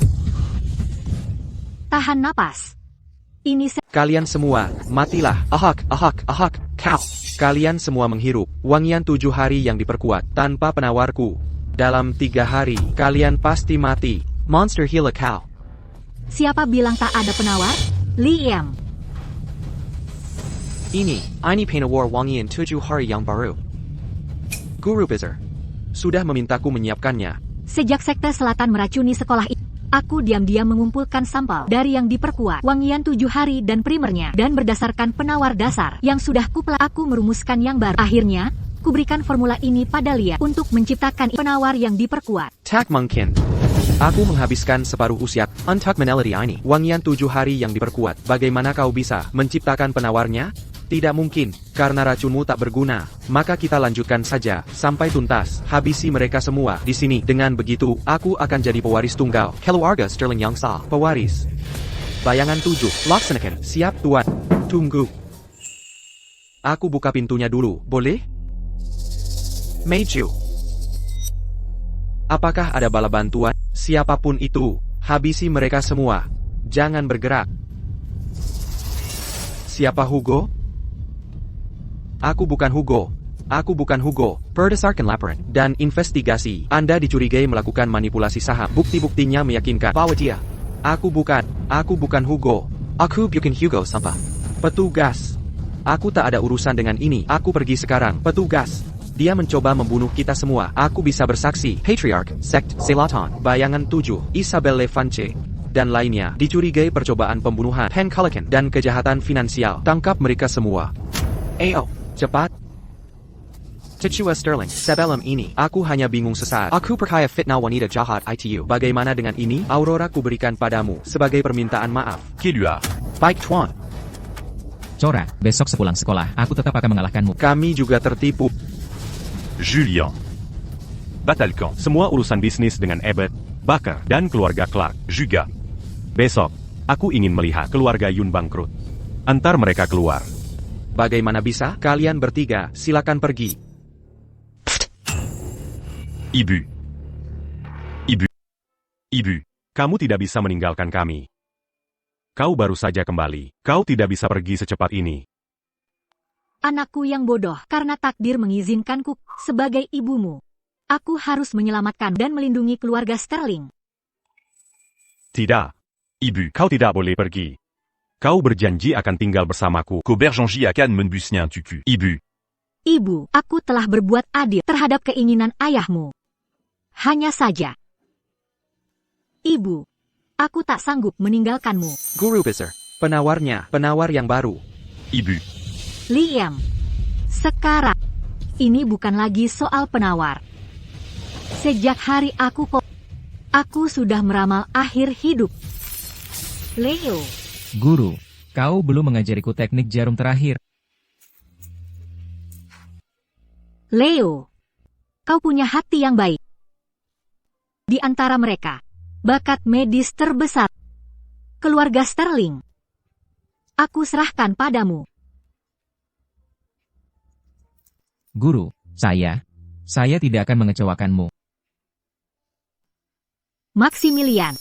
Tahan napas. Ini Kalian semua, matilah. Ahak, ahak, ahak, kau. Kalian semua menghirup wangian 7 hari yang diperkuat tanpa penawarku. Dalam 3 hari, kalian pasti mati. Monster Healer kau. siapa bilang tak ada penawar? Liam. Ini penawar wangian 7 hari yang baru. Guru Bizar sudah memintaku menyiapkannya. Sejak Sekte Selatan meracuni sekolah ini, aku diam-diam mengumpulkan sampel dari yang diperkuat, wangian 7 hari dan primernya, dan berdasarkan penawar dasar yang sudah aku merumuskan yang baru. Akhirnya, kuberikan formula ini pada Lia untuk menciptakan penawar yang diperkuat. Tak mungkin. Aku menghabiskan separuh usia untuk meneliti ini. Wangian 7 hari yang diperkuat. Bagaimana kau bisa menciptakan penawarnya? Tidak mungkin, karena racunmu tak berguna. Maka kita lanjutkan saja, sampai tuntas. Habisi mereka semua di sini. Dengan begitu, aku akan jadi pewaris tunggal. Keluarga Sterling yang sah. Pewaris. Bayangan 7. Laksanakan. Siap, Tuan. Tunggu. Aku buka pintunya dulu, boleh? Meiju. Apakah ada bala bantuan? Siapapun itu, habisi mereka semua. Jangan bergerak. Siapa Hugo? Aku bukan Hugo. Aku bukan Hugo. Berdasarkan laporan dan investigasi, Anda dicurigai melakukan manipulasi saham. Bukti-buktinya meyakinkan bahwa dia. Aku bukan Hugo. Aku bukan Hugo sampah. Petugas. Aku tak ada urusan dengan ini. Aku pergi sekarang. Petugas. Dia mencoba membunuh kita semua. Aku bisa bersaksi. Patriarch, Sekt Selatan, Bayangan 7, Isabel Levance, dan lainnya dicurigai percobaan pembunuhan, penculikan, dan kejahatan finansial. Tangkap mereka semua. Ayo, cepat. Cecua Sterling, sebelum ini, aku hanya bingung sesaat. Aku percaya fitnah wanita jahat itu. Bagaimana dengan ini? Aurora kuberikan padamu sebagai permintaan maaf. Kelua. Baik, Tuan. Cora, besok sepulang sekolah, aku tetap akan mengalahkanmu. Kami juga tertipu. Julian. Batalkan. Semua urusan bisnis dengan Abbott, Baker, dan keluarga Clark. Juga. Besok, aku ingin melihat keluarga Yun bangkrut. Antar mereka keluar. Bagaimana bisa? Kalian bertiga, silakan pergi. Ibu. Ibu. Ibu. Kamu tidak bisa meninggalkan kami. Kau baru saja kembali. Kau tidak bisa pergi secepat ini. Anakku yang bodoh, karena takdir mengizinkanku sebagai ibumu. Aku harus menyelamatkan dan melindungi keluarga Sterling. Tidak. Ibu. Kau tidak boleh pergi. Kau berjanji akan tinggal bersamaku. Koberjanji akan membusnya tuku. Ibu. Ibu, aku telah berbuat adil terhadap keinginan ayahmu. Hanya saja. Ibu, aku tak sanggup meninggalkanmu. Guru Bizar, penawar yang baru. Ibu. Liam, sekarang, ini bukan lagi soal penawar. Sejak hari aku sudah meramal akhir hidup. Leo. Guru, kau belum mengajariku teknik jarum terakhir. Leo, kau punya hati yang baik. Di antara mereka, bakat medis terbesar, keluarga Sterling. Aku serahkan padamu. Guru, saya tidak akan mengecewakanmu. Maximilian,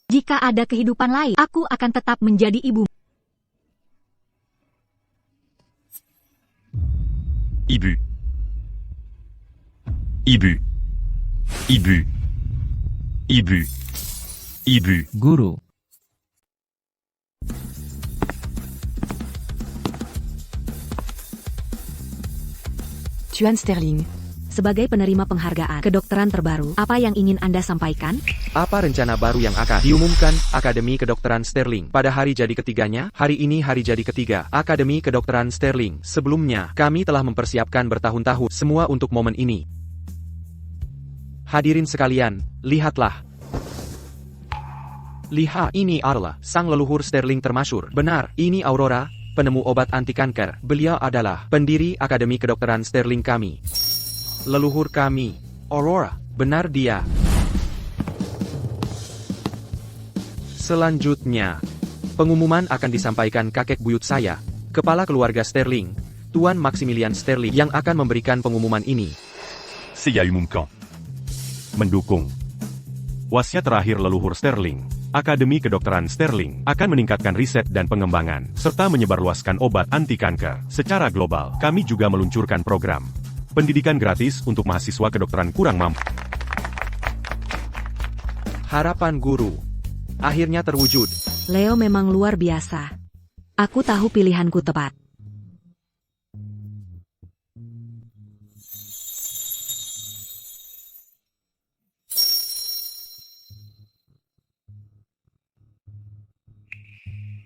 jika ada kehidupan lain, aku akan tetap menjadi ibu. Ibu. Ibu. Ibu. Ibu. Ibu. Guru, Tuan Sterling. Sebagai penerima penghargaan kedokteran terbaru, apa yang ingin Anda sampaikan? Apa rencana baru yang akan diumumkan Akademi Kedokteran Sterling pada hari jadi ketiganya? Hari ini hari jadi ketiga Akademi Kedokteran Sterling. Sebelumnya, kami telah mempersiapkan bertahun-tahun semua untuk momen ini. Hadirin sekalian, lihatlah. Lihat, ini adalah sang leluhur Sterling termasyhur. Benar, ini Aurora, penemu obat anti kanker. Beliau adalah pendiri Akademi Kedokteran Sterling kami. Leluhur kami, Aurora, benar dia. Selanjutnya, pengumuman akan disampaikan kakek buyut saya, kepala keluarga Sterling, Tuan Maximilian Sterling, yang akan memberikan pengumuman ini. Seya umumkan. Mendukung. Wasiat terakhir leluhur Sterling, Akademi Kedokteran Sterling akan meningkatkan riset dan pengembangan, serta menyebarluaskan obat anti kanker secara global. Kami juga meluncurkan program pendidikan gratis untuk mahasiswa kedokteran kurang mampu. Harapan guru akhirnya terwujud. Leo memang luar biasa. Aku tahu pilihanku tepat.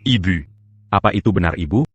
Ibu. Apa itu benar, Ibu?